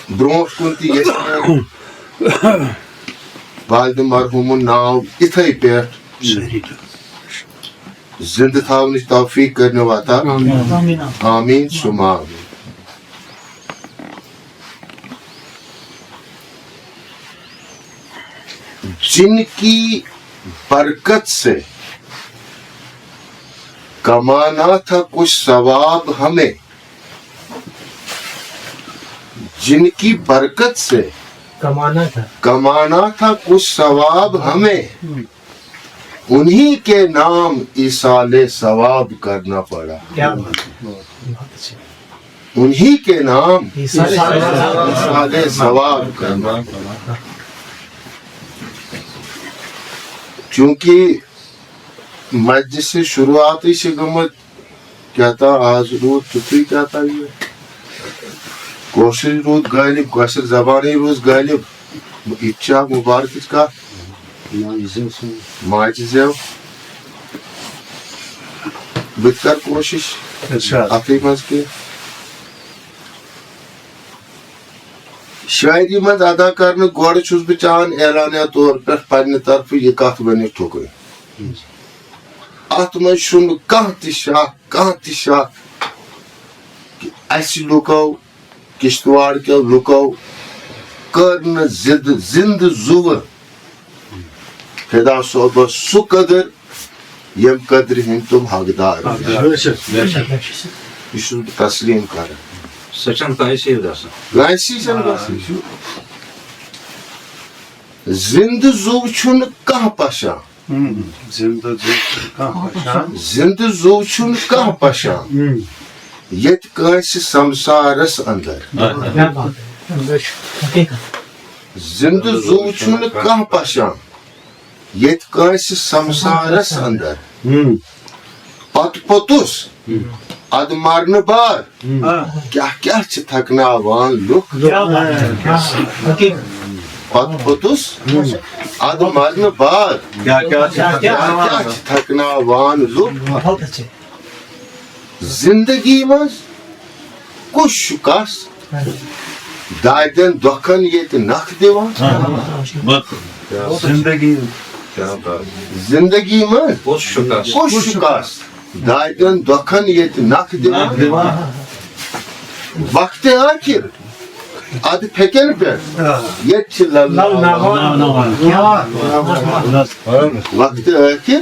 برونٛٹھ کُن تہِ یژھِ مےٚ والدِ مرحوٗمُن ناو یِتھٕے پٲٹھۍ زندہ تھاونٕچ توفیق کرنہٕ واتا آمین سُما آمین. جن کی برکت سے کمانا تھا کچھ ثواب ہمیں, جن کی برکت سے کمانا تھا کچھ ثواب ہمیں, انہی کے نام ایصال ثواب کرنا پڑا. انہی کے نام ایصال ثواب کرنا پڑا. چونکہ مسجد سے شروعات ہی سے گمت کیا تھا, آج رود تھی کیا تھا, یہ کوشش رود غالب, کوشر زبانی روز غالب. اچھا مبارک کا ماجہِ زٮ۪و بہٕ تہِ کر کوشش اتھٕے منٛز کینٛہہ شاعری منٛز ادا کرنہٕ گۄڈٕ چھُس بہٕ چاہان اعلانیہ طور پٮ۪ٹھ پننہِ طرفہٕ یہِ کتھ ؤنِتھ ٹھُکرِ, اتھ منٛز چھُنہٕ کانٛہہ تہِ شک کہِ اسہِ لُکو کشتواڑ کیو لُکو کٔر نہٕ زندٕ زُوٕ فدا صٲبس سُہ قدر ییٚمہِ قدرِ ہٕنٛدۍ تِم حقدار. یہِ چھُس بہٕ تسلیٖم کران. کٲنٛسی چھنہٕ گژھان. زندٕ زُو چھُنہٕ کانٛہہ پشان, زندٕ زُو چھُنہٕ کانٛہہ پشان ییٚتہِ کٲنٛسہِ سمسارس اندر. زندٕ زُو چھُنہٕ کانٛہہ پشان ییٚتہِ کٲنٛسہِ سمسارس اندر. پتہٕ پوٚتُس اد مرنہٕ بار کیٛاہ کیٛاہ چھِ تھکناوان لُکھ. پتہٕ پوٚتُس اد مرنہٕ بار کیٛاہ چھِ تھکناوان لُکھ. زندگی منٛز کُس شُکاس دادٮ۪ن دۄکھن ییٚتہِ نکھ دِوان. زندگی منٛز کُس شُکاس دادٮ۪ن دۄکھن ییٚتہِ نکھ دِوان. وقتِ ٲخِر ادٕ پھیٚکٮ۪ن پٮ۪ٹھ ییٚتہِ چھِ للناوان. وقتِ ٲخِر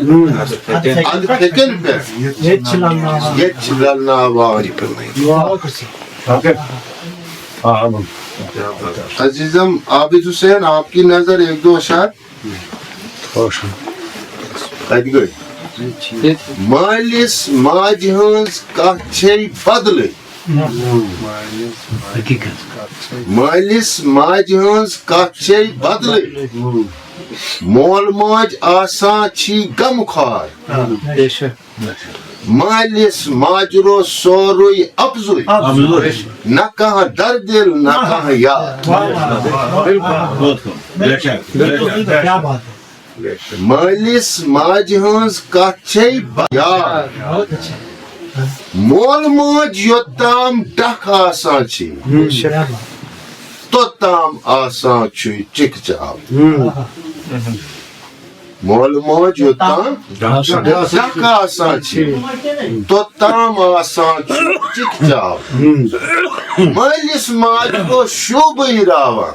ادٕ پھیٚکٮ۪ن پٮ۪ٹھ ییٚتہِ چھِ للناوان. عزیزم عابد حسین, آپ کی نظر ایک دو اشعار کتہِ گٔے. مٲلِس ماجہِ ہٕنٛز کتھ چھے بدلٕے, مٲلِس ماجہِ ہٕنٛز کتھ چھے بدلٕے, مول موج آسان چھی غم خوار. مٲلِس ماجہِ روز سورُے افضُے, نہ کانٛہہ دردِل نہ کانٛہہ یار. مٲلِس ماجہِ ہٕنٛز کتھ چھے یار, مول موج یوٚتام ڈکھ آسان چھِ توٚتام آسان چھُ چِکہٕ چاو. مول موج یوٚتام ڈکھ آسان چھِ توٚتام آسان چھُ چِکہٕ چاو. مٲلِس ماجہِ روز شوٗبٕے راوان,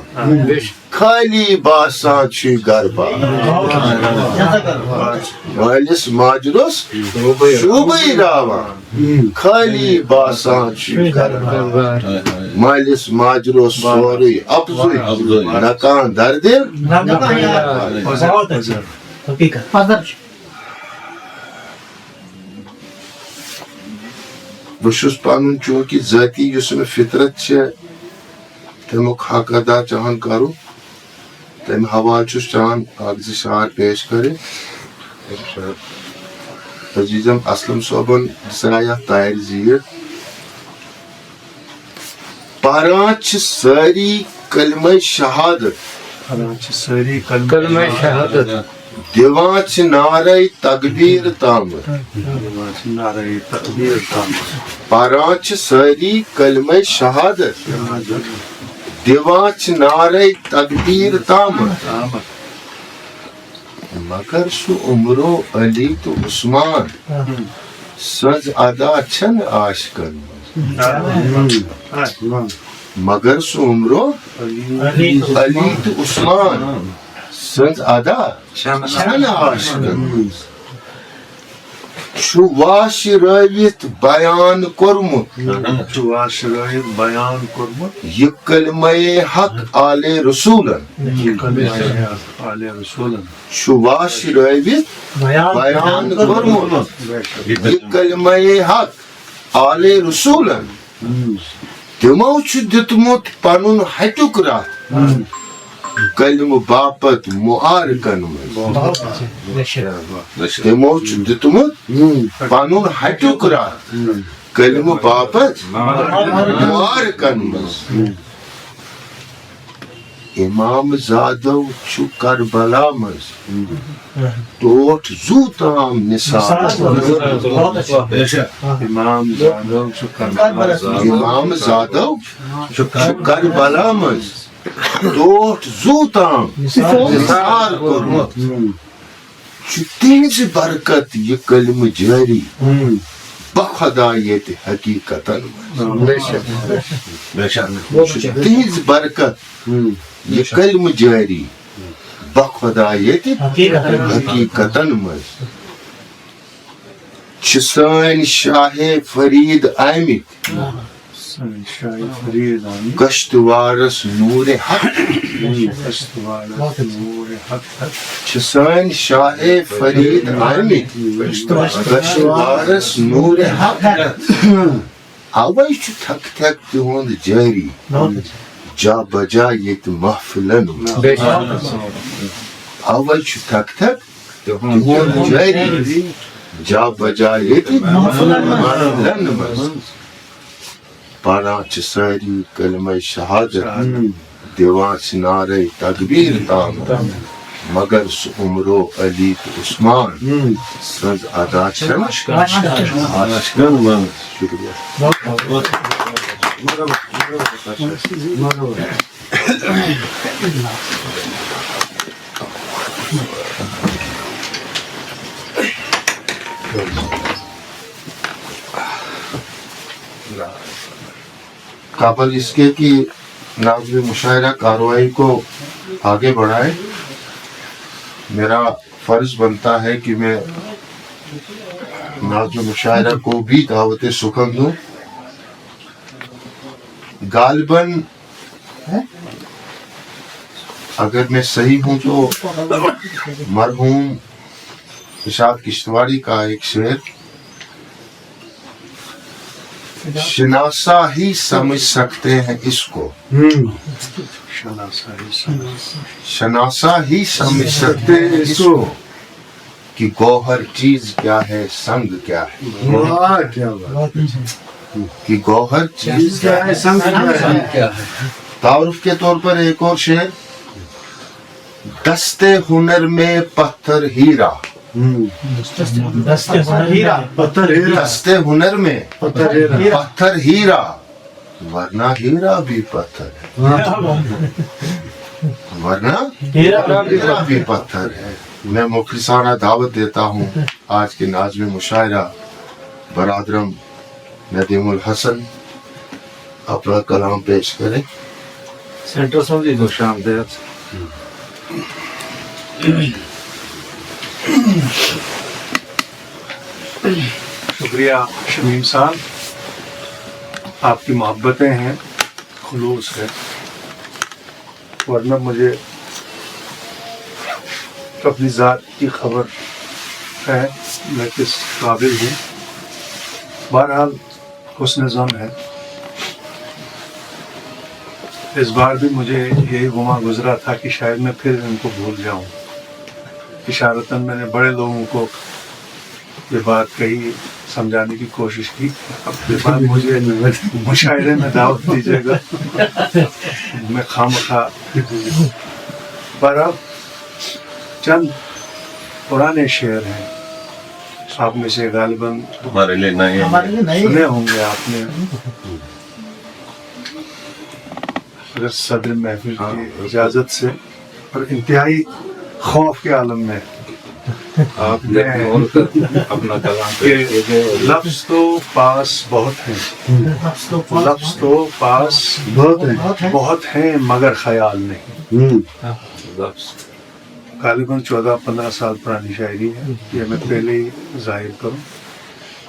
خٲلی باسان چھُ گرٕ بار. مٲلِس ماجہِ روز شوٗبٕے راوان, خٲلی باسان چھُ گرٕ بار. مٲلِس ماجہِ روز سورُے افضُے, نہ کانٛہہ دردِل. بہٕ چھُس پنُن چوٗنٛکہِ ذٲتی یُس مےٚ فطرت چھےٚ تمیُک حق ادا چاہان کرُن, تمہِ حوالہٕ چھُس چاہان اکھ زٕ شعر پیش کرٕنۍ. عزیزم اسلم صٲبن دِژاے یتھ تارِ زیٖٹھ. پران چھِ سٲری کلمے شہادت, دِوان چھِ نعرے تکبیٖر تامتھ. پران چھِ سٲری کلمے شہادت, دِوان چھِ نعرے تکبیٖر تامتھ. مگر سو عمرو علی تو عثمان سز ادا چھن عاشقن مگر سو عمرو علی تو عثمان سز ادا چھن عاشقن چھو واش رٲوِتھ بیان کوٚرمُت شرائط بیان کرمت یہ کلمہ حق آل رسولن آل رسولن چھو واش رٲوِتھ بیان کوٚرمُت یہ کلمہ حق آل رسولن تمو چھُ دیُتمُت پنُن ہٹیُک راتھ کلمہ باپت معارکن منٛز تمو چھُ دیُتمُت پنُن ہٹیُک راتھ کلمہ باپت معارکن منٛز امام زادو چھُ کربلا منٛز ٹوٹھ زو تام نثار امام زادو چھُ کربلا امام زادو چھُ کربلا منٛز ٹوٹھ زو تام نثار کوٚرمُت چھُ تِہنٛزِ برکت یہ کلمہ جاری بخدا ییٚتہِ حقیقتن منٛز چھُ تِہنٛزِ برکت یہ کلمہ جاری بخدا ییٚتہِ حقیقتن منٛز چھِ سٲنۍ شاہ فرید آمٕتۍ شاہ فرید آمد گشتوارس نور حق نور حق چھِ سٲنۍ شاہ فرید آمٕتۍ گشتوارس نور حق اوے چھُ تھک تھک تِہُنٛد جٲری جا بجا ییٚتہِ محفلن منٛز اوے چھُ تھک تھک تِہُنٛد جٲری جا بجا ییٚتہِ محفلن منٛز پران چھِ سٲری کلمہ شہادت دِوان چھِ نعرے تکبیر تام مگر سُہ عمرو علی تہٕ عثمان سٕنٛز ادا چھنہٕ عاشقن منٛز شکریہ قبل اس کے کہ نازم مشاعرہ کارروائی کو آگے بڑھائے میرا فرض بنتا ہے کہ میں نازم مشاعرہ کو بھی دعوت سخن دوں غالباً اگر میں صحیح ہوں تو مرحوم اشاد کشتواڑی کا ایک شعر شناسا ہی سمجھ سکتے ہیں اس کو شناسا ہی سمجھ سکتے ہیں اس کو کہ گوہر چیز کیا ہے سنگ کیا ہے کہ گوہر چیز کیا ہے سنگ کیا ہے تعارف کے طور پر ایک اور شعر دستے ہنر میں پتھر ہیرا دستے ہنر میں پتھر ہیرا ورنہ ہیرا بھی پتھر ہے ورنہ ہیرا بھی پتھر ہے میں مخلصانہ دعوت دیتا ہوں آج کے نازم مشاعرہ برادرم ندیم الحسن اپنا کلام پیش کریں سینٹر سمجھی دو شام دیت شکریہ شمیم صاحب آپ کی محبتیں ہیں خلوص ہے ورنہ مجھے اپنی ذات کی خبر ہے میں کس قابل ہوں بہرحال حسن ظن ہے اس بار بھی مجھے یہی گما گزرا تھا کہ شاید میں پھر ان کو بھول جاؤں اشارتاً میں نے بڑے لوگوں کو یہ بات کہی سمجھانے کی کوشش کی اب یہ بات مجھے مشاعرے میں دعوت دیجیے گا میں خواہ پر اب چند پرانے شعر ہیں آپ میں سے غالباً ہمارے لیے نہیں سنے ہوں گے آپ نے اگر صدر محفل کی اجازت سے اور انتہائی خوف کے عالم میں آپ بول کر اپنا کلام کہ پیش کیجیے اور لفظ تو پاس بہت ہیں، لفظ تو پاس بہت ہیں مگر خیال نہیں. لفظ غالباً 14-15 سال پرانی شاعری ہے، یہ میں پہلے ہی ظاہر کروں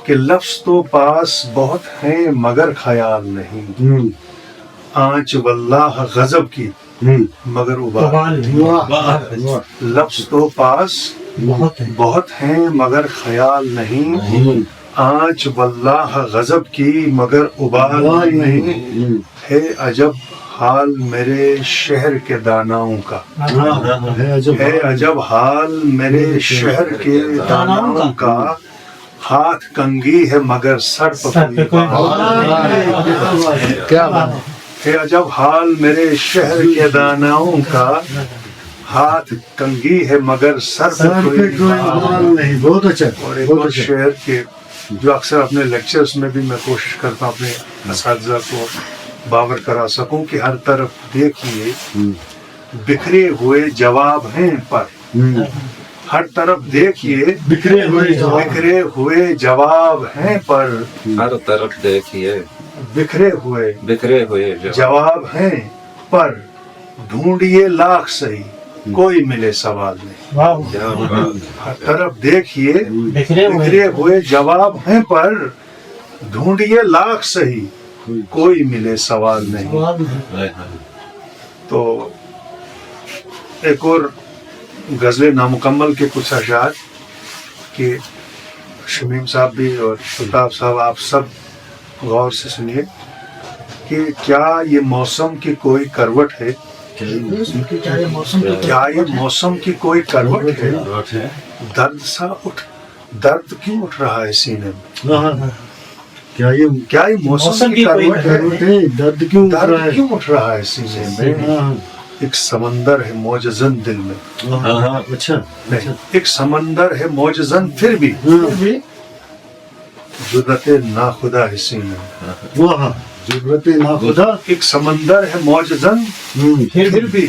کہ لفظ تو پاس بہت ہیں مگر خیال نہیں، آنچ واللہ غضب کی مگر ابال نہیں. لفظ تو پاس بہت ہیں مگر خیال نہیں، آنچ واللہ غضب کی مگر ابال نہیں. ہے عجب حال میرے شہر کے داناؤں کا، ہے عجب حال میرے شہر کے داناؤں کا، ہاتھ کنگھی ہے مگر سر پر کوئی بال. ہے عجب حال میرے شہر کے داناؤں کا، ہاتھ کنگھی ہے مگر سر پہ کوئی بال نہیں. بہت اچھا. اور ایک اور شعر کے جو اکثر اپنے لیکچرز میں بھی میں کوشش کرتا ہوں اپنے اساتذہ کو باور کرا سکوں کہ ہر طرف دیکھیے بکھرے ہوئے جواب ہیں پر، ہر طرف دیکھیے بکھرے ہوئے جواب ہیں پر، ہر طرف دیکھیے بکھرے ہوئے جو جواب ہیں پر، ڈھونڈیے لاکھ صحیح کوئی ملے سوال نہیں. ہر طرف دیکھیے بکھرے ہوئے جواب ہیں پر، ڈھونڈیے لاکھ صحیح کوئی ملے سوال نہیں. تو ایک اور غزل نامکمل کے کچھ اشعار کہ شمیم صاحب بھی اور الطاف صاحب آپ سب غور سے سنیے کہ کیا یہ موسم کی کوئی کروٹ ہے، کیا یہ موسم کی کوئی کروٹ ہے، درد سا درد کیوں اٹھ رہا ہے سینے میں، کیا یہ موسم کی کروٹ ہے، درد کیوں اٹھ رہا ہے سینے میں. ایک سمندر ہے موجزن دل میں، اچھا نہیں ایک سمندر ہے موجزن پھر بھی جرت ناخدا ہے سینے میں. ضرورت ناخدا. ایک سمندر ہے موجزن پھر بھی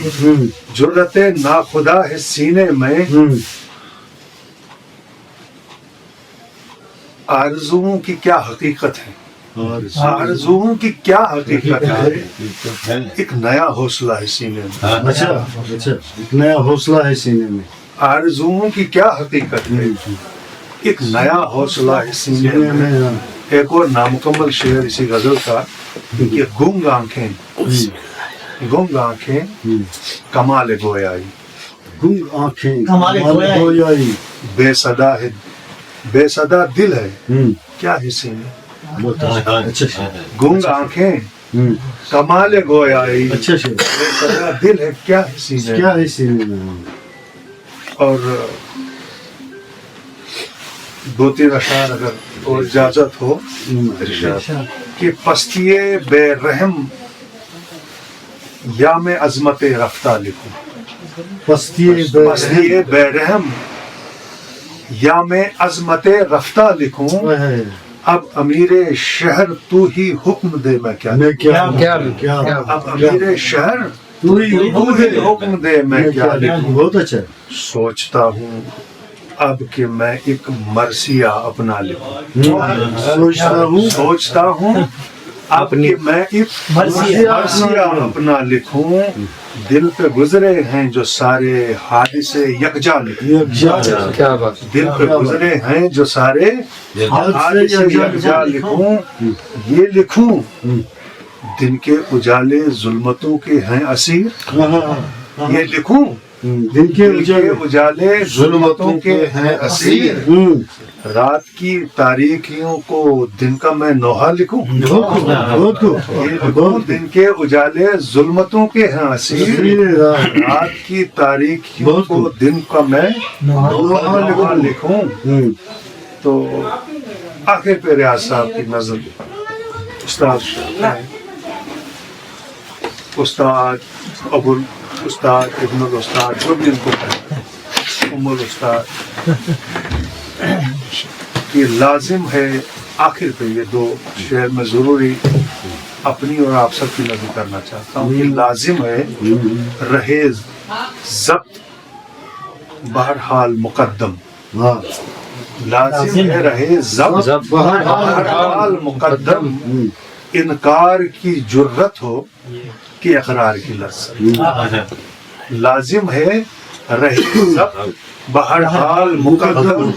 جرت ناخدا ہے سینے میں، آرزوؤں کی کیا حقیقت ہے، آرزوؤں کی کیا حقیقت ہے، ایک نیا حوصلہ ہے سینے میں. اچھا ایک نیا حوصلہ ہے سینے میں. آرزوؤں کی کیا حقیقت ہے، ایک نیا حوصلہ ہے سینے میں. ایک اور نامکمل شعر اسی غزل کا کہ گنگ آنکھیں کمال گویائی، گنگ آنکھیں کمال گویائی، بے صدا دل ہے کیا ہے سینے. گنگ آنکھیں کمال گویائی، بے صدا دل ہے کیا ہے سینے میں. اور 2-3 اشعار اگر اور اجازت ہو کہ پستی بے رحم یا میں عظمت رفتہ لکھوں، پستی بے رحم یا میں عظمت رفتہ لکھوں، اب امیر شہر تو ہی حکم دے میں کیا اب امیر شہر تو ہی حکم دے میں کیا لکھوں. بہت اچھا. سوچتا ہوں اب کہ میں ایک مرثیہ اپنا لکھوں، سوچتا ہوں اب کہ میں ایک مرثیہ اپنا لکھوں، دل پہ گزرے ہیں جو سارے حادثے یکجا لکھوں، دل پہ گزرے ہیں جو سارے حادثے یکجا لکھوں. یہ لکھوں دن کے اجالے ظلمتوں کے ہیں اسیر، یہ لکھوں دن کے اجالے ظلمتوں کے ہیں اسیر، رات کی تاریکیوں کو دن کا میں نوحہ لکھوں، یہ لکھوں دن کے اجالے ظلمتوں کے ہیں اسیر، رات کی تاریکیوں کو دن کا میں نوحہ لکھوں. تو آخر پہ ریاض صاحب کی نظم استاد ابو استاد ابن الاستاد جو بھی ان کو ام الاستاد یہ لازم ہے. آخر پہ یہ 2 شعر میں ضروری اپنی اور آپ سب کی نظر کرنا چاہتا ہوں کہ لازم ہے رہے ضبط بہرحال مقدم ہاں لازم ہے رہے ضبط بہرحال مقدم انکار کی جرت ہو کہ اقرار کی لذت لازم ہے رہے ضبط بہرحال مقدم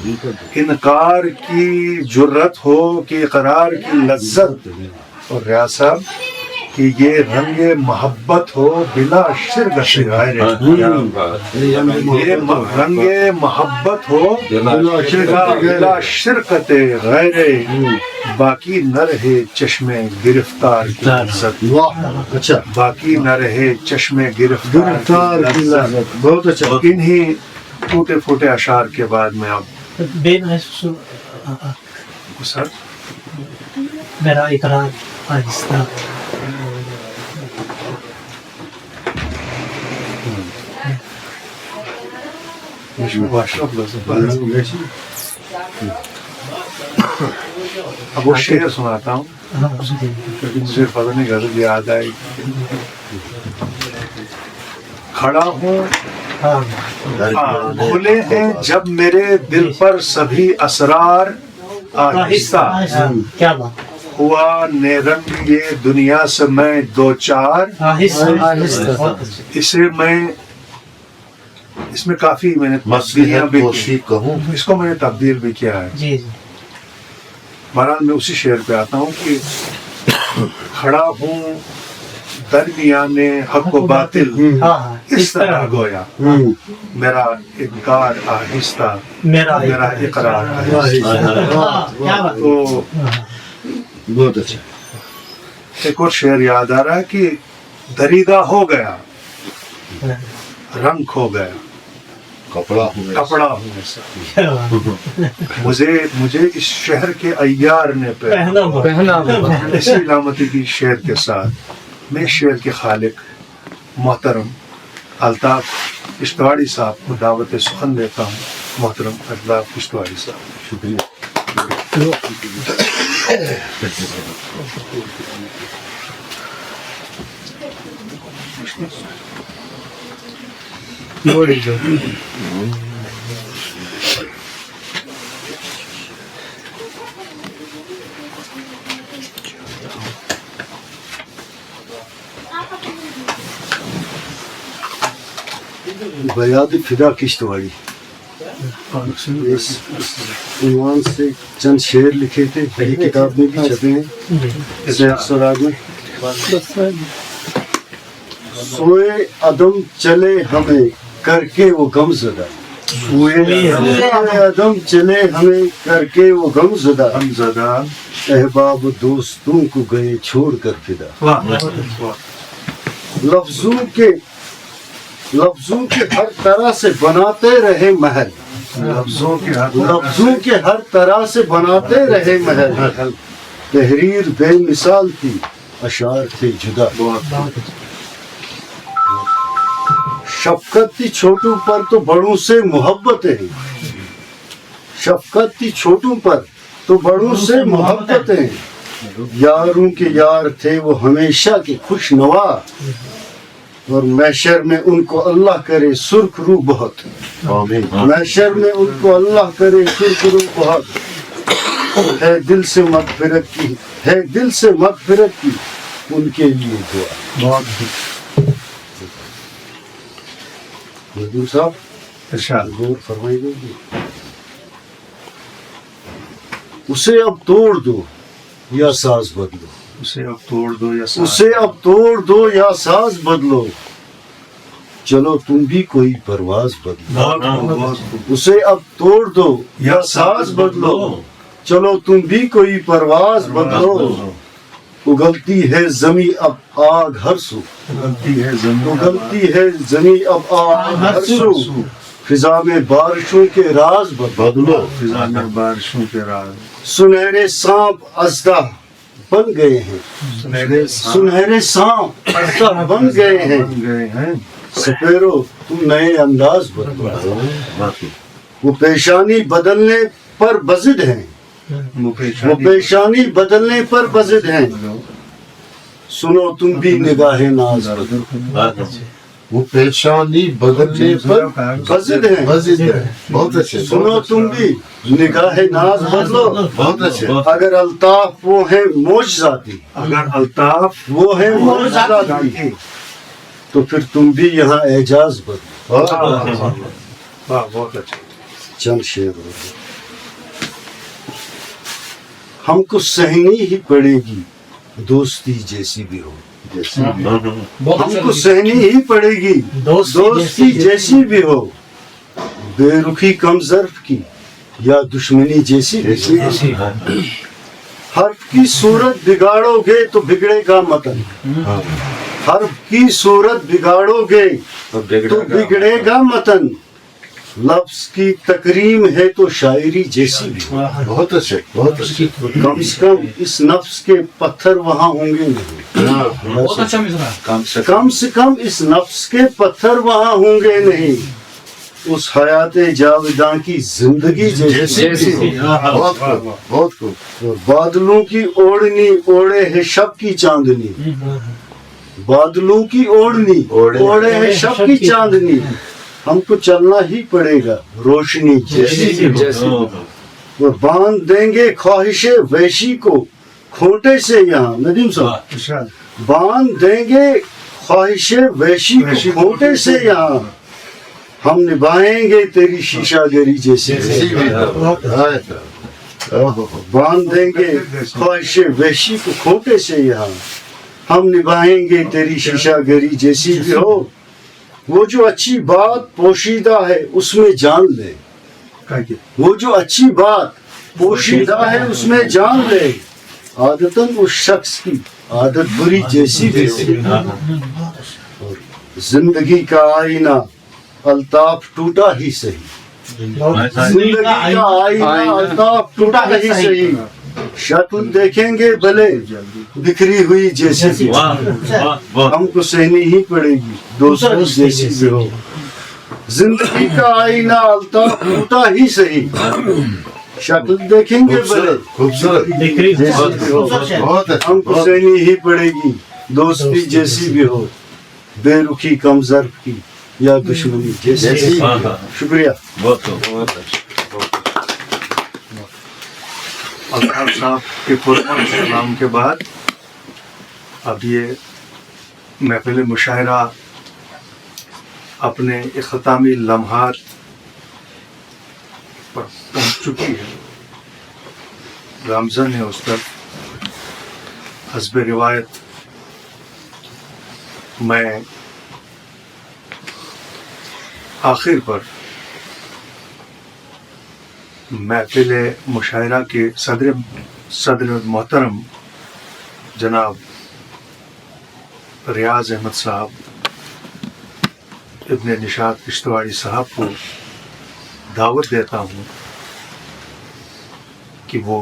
انکار کی جرت ہو کہ اقرار کی لذت اور ریاض صاحب کہ یہ رنگ محبت ہو بلا شرک سے غیر یہ رنگ محبت ہو بلا شرکت غیر باقی نہ رہے چشم گرفتار کی لذت اچھا باقی نہ رہے چشم گرفتار کی لذت بہت اچھا انہی ٹوٹے پھوٹے اشعار کے بعد میں اب سر میرا اقرار آہستہ اب وہ شعر سناتا ہوں کیونکہ مجھے فضل غزل یاد آئی کھڑا ہوں کھلے ہیں جب میرے دل پر سبھی اسرار آہستہ کیا بات ہوا نیرنگ یہ دنیا سے میں دو چار آہستہ اس میں کافی میں نے تبدیلیاں بھی کی اس کو میں نے تبدیل بھی کیا ہے جی جی بہرحال میں اسی شعر پہ آتا ہوں کہ کھڑا ہوں درمیان حق و باطل اس طرح گویا میرا انکار آہستہ میرا اقرار آہستہ تو بہت اچھا ایک اور شعر یاد آ رہا ہے کہ دریدہ ہو گیا رنگ کھو گیا کپڑا ہونے سے مجھے اس شہر کے ایار نے پہنا اسی علامتی کی شعر کے ساتھ میں شعر کے خالق محترم الطاف کشتواڑی صاحب کو دعوت سخن دیتا ہوں محترم الطاف کشتواڑی صاحب شکریہ بیاد فدا کشتواڑی اس عنوان سے چند شعر لکھے تھے یہ کتاب میں بھی چھپے ہیں سراغ میں سوئے عدم چلے ہمیں کر کے وہ غم زدہ سوئے عدم چلے ہمیں کر کے وہ غم زدہ احباب و دوستوں کو گئے چھوڑ کر فدا لفظوں کے ہر طرح سے بناتے رہے محل لفظوں کے ہر طرح سے بناتے رہے محل تحریر بے مثال تھی اشعار تھے جدا شفقت تھی چھوٹوں پر تو بڑوں سے محبت ہے شفقت تھی چھوٹوں پر تو بڑوں سے محبت ہے یاروں کے یار تھے وہ ہمیشہ کے خوش نوا اور محشر میں ان کو اللہ کرے سرخ رو بہت محشر میں ان کو اللہ کرے سرخ رو بہت ہے دل سے مغفرت کی ہے دل سے مغفرت کی ان کے لیے دعا حضور صاحب ارشاد غور فرمائیے گے اسے اب توڑ دو یا ساز بدلو اسے اب توڑ دو یا اسے اب توڑ دو یا ساز بدلو چلو تم بھی کوئی پرواز بدلو اسے اب توڑ دو یا ساز بدلو چلو تم بھی کوئی پرواز بدلو اگلتی ہے زمیں اب آگ ہر سو اگلتی ہے زمیں اب آگ ہر سو فضا میں بارشوں کے راز بدلو فضا میں بارشوں کے راز سنہرے سانپ ازدہ بن گئے ہیں سنہرے سانپ ازدہ بن گئے ہیں سپیرو تم نئے انداز بدلو وہ پیشانی بدلنے پر بزد ہیں وہ پیشانی بدلنے پر بزد ہیں سنو تم بھی نگاہ ناز بدلو وہ پیشانی بدلنے پر بزد ہیں. مزید ہے. بہت اچھے. سنو تم بھی نگاہ ناز بدلو. بہت اچھے. اگر الطاف وہ ہیں معجزاتی، اگر الطاف وہ ہیں معجزاتی، تو پھر تم بھی یہاں اعجاز بدلو. واہ بہت اچھا. چند شعر ہو گئے. ہم کو سہنی ہی پڑے گی دوستی جیسی بھی ہو. ہم کو سہنی ہی پڑے گی دوستی جیسی بھی ہو، بے رخی کم ظرف کی یا دشمنی جیسی بھی ہو. حرف کی صورت بگاڑو گے تو بگڑے گا متن. حرف کی صورت بگاڑو گے تو بگڑے گا متن. لفظ کی تکریم ہے تو شاعری جیسی بھی ہو. بہت اچھے. بہت اچھے. کم سے کم اس نفس کے پتھر وہاں ہوں گے نہیں. کم سے کم اس نفس کے پتھر وہاں ہوں گے نہیں. اس حیات جاوداں کی زندگی جیسی بھی ہو. بہت خوب. بہت خوب. اور بادلوں کی اوڑھنی اوڑھے ہے شب کی چاندنی. بادلوں کی اوڑھنی اوڑھے ہے شب کی چاندنی. ہم کو چلنا ہی پڑے گا روشنی جیسی. اور باندھ دیں گے خواہش ویشی کو کھوٹے سے یہاں. ندیم صاحب، باندھ دیں گے خواہش ویشی کو کھوٹے سے یہاں. ہم نبھائیں گے تیری شیشہ گری جیسی. باندھ دیں گے خواہش ویشی کو کھوٹے سے یہاں. ہم نبھائیں گے تیری شیشہ گری جیسی بھی ہو. وہ جو اچھی بات پوشیدہ ہے اس میں جان لے. وہ جو اچھی بات پوشیدہ ہے اس میں جان لے. عادتاً اس شخص کی عادت بری جیسی بھی ہو. زندگی کا آئینہ الطاف ٹوٹا ہی صحیح. زندگی کا آئینہ الطاف ٹوٹا ہی صحیح. شکل دیکھیں گے بھلے بکھری ہوئی جیسی. ہم کو سہنی ہی پڑے گی دوستی جیسی بھی ہو. زندگی کا آئینہ الطاف ٹوٹا ہی صحیح. شکل دیکھیں گے بھلے خوبصورت. جیسی بھی ہو. بہت اچھے. ہم کو سہنی ہی پڑے گی دوستی جیسی بھی ہو، بے رخی کم ظرف کی یا دشمنی جیسی بھی ہو. شکریہ. الطاف صاحب کے پرمن سلام کے بعد اب یہ محفل مشاعرہ اپنے اختتامی لمحات پر پہنچ چکی ہے. رمضان ہے اس طرف. حسب روایت میں آخر پر محفل مشاعرہ کے صدر محترم جناب ریاض احمد صاحب ابن نشاط کشتواڑی صاحب کو دعوت دیتا ہوں کہ وہ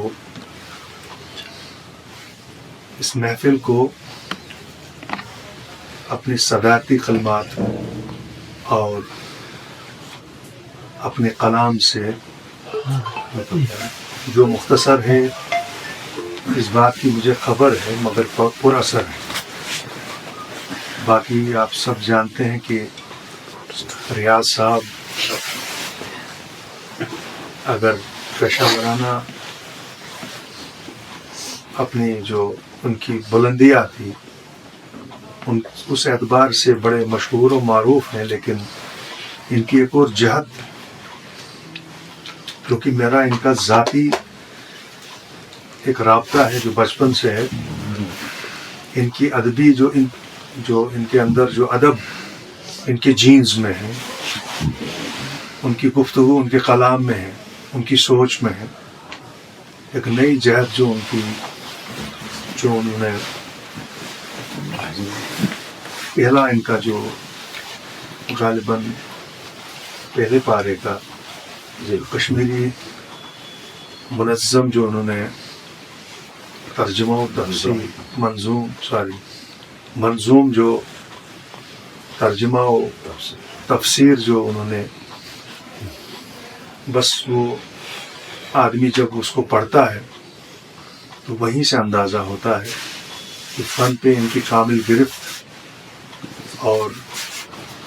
اس محفل کو اپنی صدارتی کلمات اور اپنے کلام سے، جو مختصر ہے اس بات کی مجھے خبر ہے مگر پورا اثر ہے. باقی آپ سب جانتے ہیں کہ ریاض صاحب اگر پیشہ ورانہ اپنی جو ان کی بلندیاں تھی اس اعتبار سے بڑے مشہور و معروف ہیں، لیکن ان کی ایک اور جہت کیونکہ میرا ان کا ذاتی ایک رابطہ ہے جو بچپن سے ہے. ان کی ادبی جو ان کے اندر جو ادب ان کے جینز میں ہے، ان کی گفتگو ان کے کلام میں ہے، ان کی سوچ میں ہے. ایک نئی جہت جو انہوں نے پہلا ان کا جو غالباً پہلے پارے کا کشمیری منظم جو انہوں نے ترجمہ و تفسیر منظوم جو ترجمہ و تفسیر جو انہوں نے، بس وہ آدمی جب اس کو پڑھتا ہے تو وہیں سے اندازہ ہوتا ہے کہ فن پہ ان کی کامل گرفت اور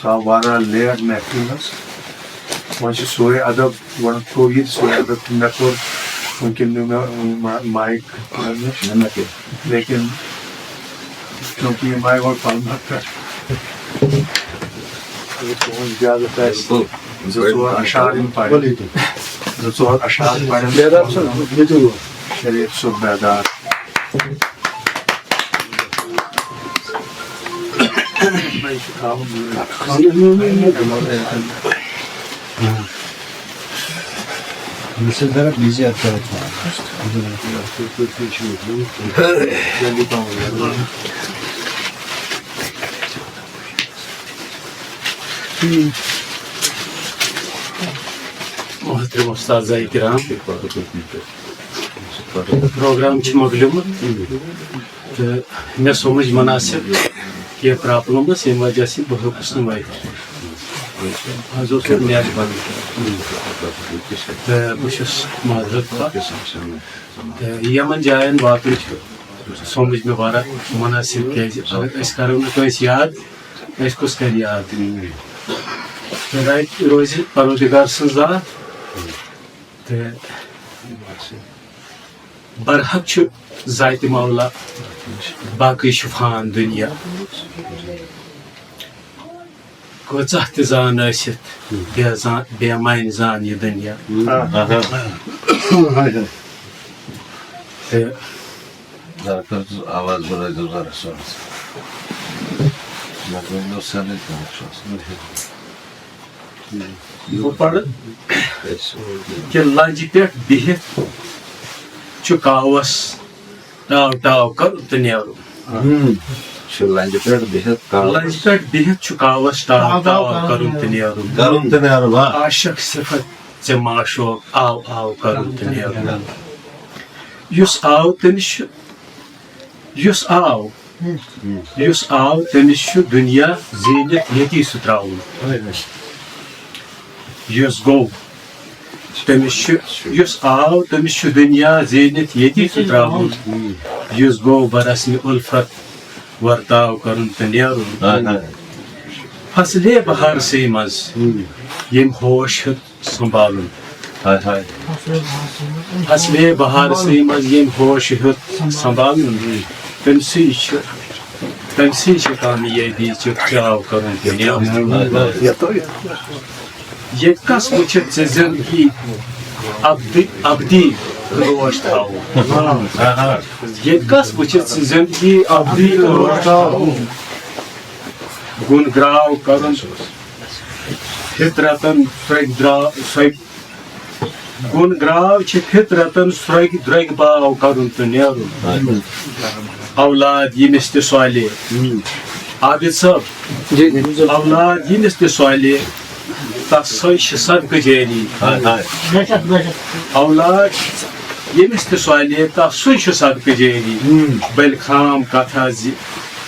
سو واریاہ لیٹ محفِل وۄنۍ چھُ سورُے ادب گۄڈٕ تھوٚو یہِ سورُے ادب مےٚ کوٚر وٕنکٮ۪ن نیوٗ مےٚ مایِک نِش لیکن چوٗنٛکہِ یہِ مایِک گوٚو پلمر پٮ۪ٹھ تُہُنٛد اِجازت آسہِ زٕ ژور اشعار یِم پرٕنۍ زٕ ژور اشعار پرٕنۍ شریف صٲب بیدار محترم استاذ کرام پروگرام مۄکلیومُت تہٕ مےٚ سمجھ مناسب کینٛہہ پرابلم ٲس ییٚمہِ وجہ سۭتۍ بہٕ ہیوٚکُس نہٕ وٲتِتھ حظ اوس مےٚ نیٹ بنٛد تہٕ بہٕ چھُس معذرت خواہ تہٕ یِمن جاین واتُن چھُ سمجھ مےٚ واریاہ مناسب کیازِ اگر أسۍ کرو نہٕ کٲنٛسہِ یاد أسۍ کُس کرِ یاد تہٕ راتہِ روزِ پروردگار سٕنٛز ذات تہٕ برحق چھُ ذاتِ مولا باقٕے چھُ فان دُنیا کۭژاہ تہِ زان ٲسِتھ بے معنی زان یہِ دُنیا تہٕ آواز بڑھٲیِو ذرا سۄ بہٕ پرٕ کہِ لنجہِ پٮ۪ٹھ بِہِتھ چھُ کاوَس ٹاو ٹاو کرُن تہٕ نیرُن لنجہِ پٮ۪ٹھ بِہِتھ لنجہِ پٮ۪ٹھ بِہِتھ چھُ کاوَس ٹاو ٹاو کرُن تہٕ نیرُن عاشق صِفت ژےٚ معشوق آو آو کرُن تہٕ نیرُن یُس آو تٔمِس چھُ دُنیا زیٖنِتھ ییٚتی سُہ ترٛاوُن یُس گوٚو یُس آو تٔمِس چھُ دُنیا زیٖنِتھ ییٚتی سُہ ترٛاوُن یُس گوٚو برسمہِ اُلفت ورتاو کرُن تہٕ نیرُن فصلے بہارسٕے منٛز ییٚمۍ ہوش ہیوٚت سنٛبھالُن فصلے بہارسٕے منٛز ییٚمۍ ہوش ہیوٚت سنٛبھالُن تٔمسٕے چھِ کامیٲبی چاو کرُن تہٕ نیرُن ییٚتہِ کس وٕچھِتھ ژےٚ زندگی ابدی روش تھاوُن ییٚتہِ کس وٕچھِتھ ژٕ زندگی ابدی روش تھاوُن گُن گراو کرُن فطرتن گُن گراو چھِ فطرتن سرٛوگہِ درٛوگہِ باو کرُن تہٕ نیرُن اولاد ییٚمِس تہِ سۄلہِ عابد صٲب اولاد ییٚمِس تہِ سۄلہِ تس سۄے چھِ صدقہٕ جٲری اولاد ییٚمِس تہِ سۄلہِ تس سُے چھُ صدقہٕ جٲری بٔلۍ خام کتھا زِ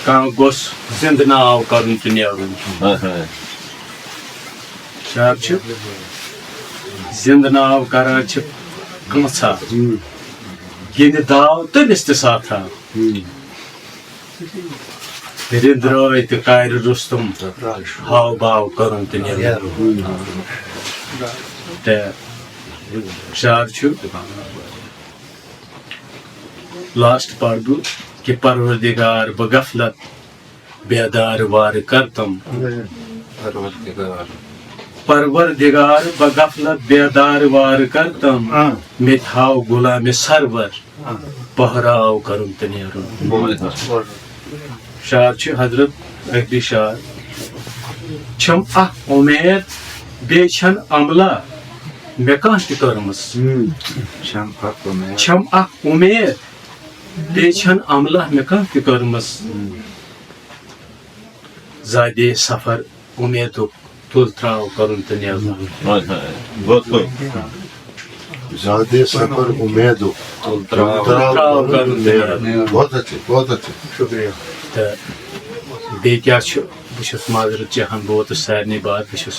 کانٛہہ گوٚژھ زنٛدٕ ناو کرُن تہٕ نیرُن شاب چھُ زنٛدٕ ناو کران چھِ کینٛژھا ییٚلہِ داو تٔمِس تہِ ساتھا رِنٛدرٲے تہٕ کارِ رُستُم ہاو باو کرُن تہٕ نیرُن تہٕ شعر چھُ لاسٹ پڑھ بہٕ کہ پروردگار بہٕ غفلت بیدار وارٕ کرتم پروردگار بہٕ غفلت بیدار وارٕ کرتم مےٚ تہِ ہاو غلامِ سرور پہراو کرُن تہٕ نیرُن شعر چھُ حضرت اکبری شعر چھم اکھ اُمید بیٚیہِ چھنہٕ عملہ مےٚ کانٛہہ تہِ کٔرمٕژ چھم اکھ اُمید بیٚیہِ چھنہٕ عملہ مےٚ کانٛہہ تہِ کٔرمٕژ زادے سفر اُمیدُک تُل ترٛاو کرُن تہٕ نیرُن زیادہ سفر امیدُک تُل ترٛاو کرُن تہٕ نیرُن بہت اچھے بہت اچھے شُکریہ تہٕ بیٚیہِ کیٛاہ چھُ بہٕ چھُس معذرت چاہان بہٕ ووتُس سارنٕے باد بہٕ چھُس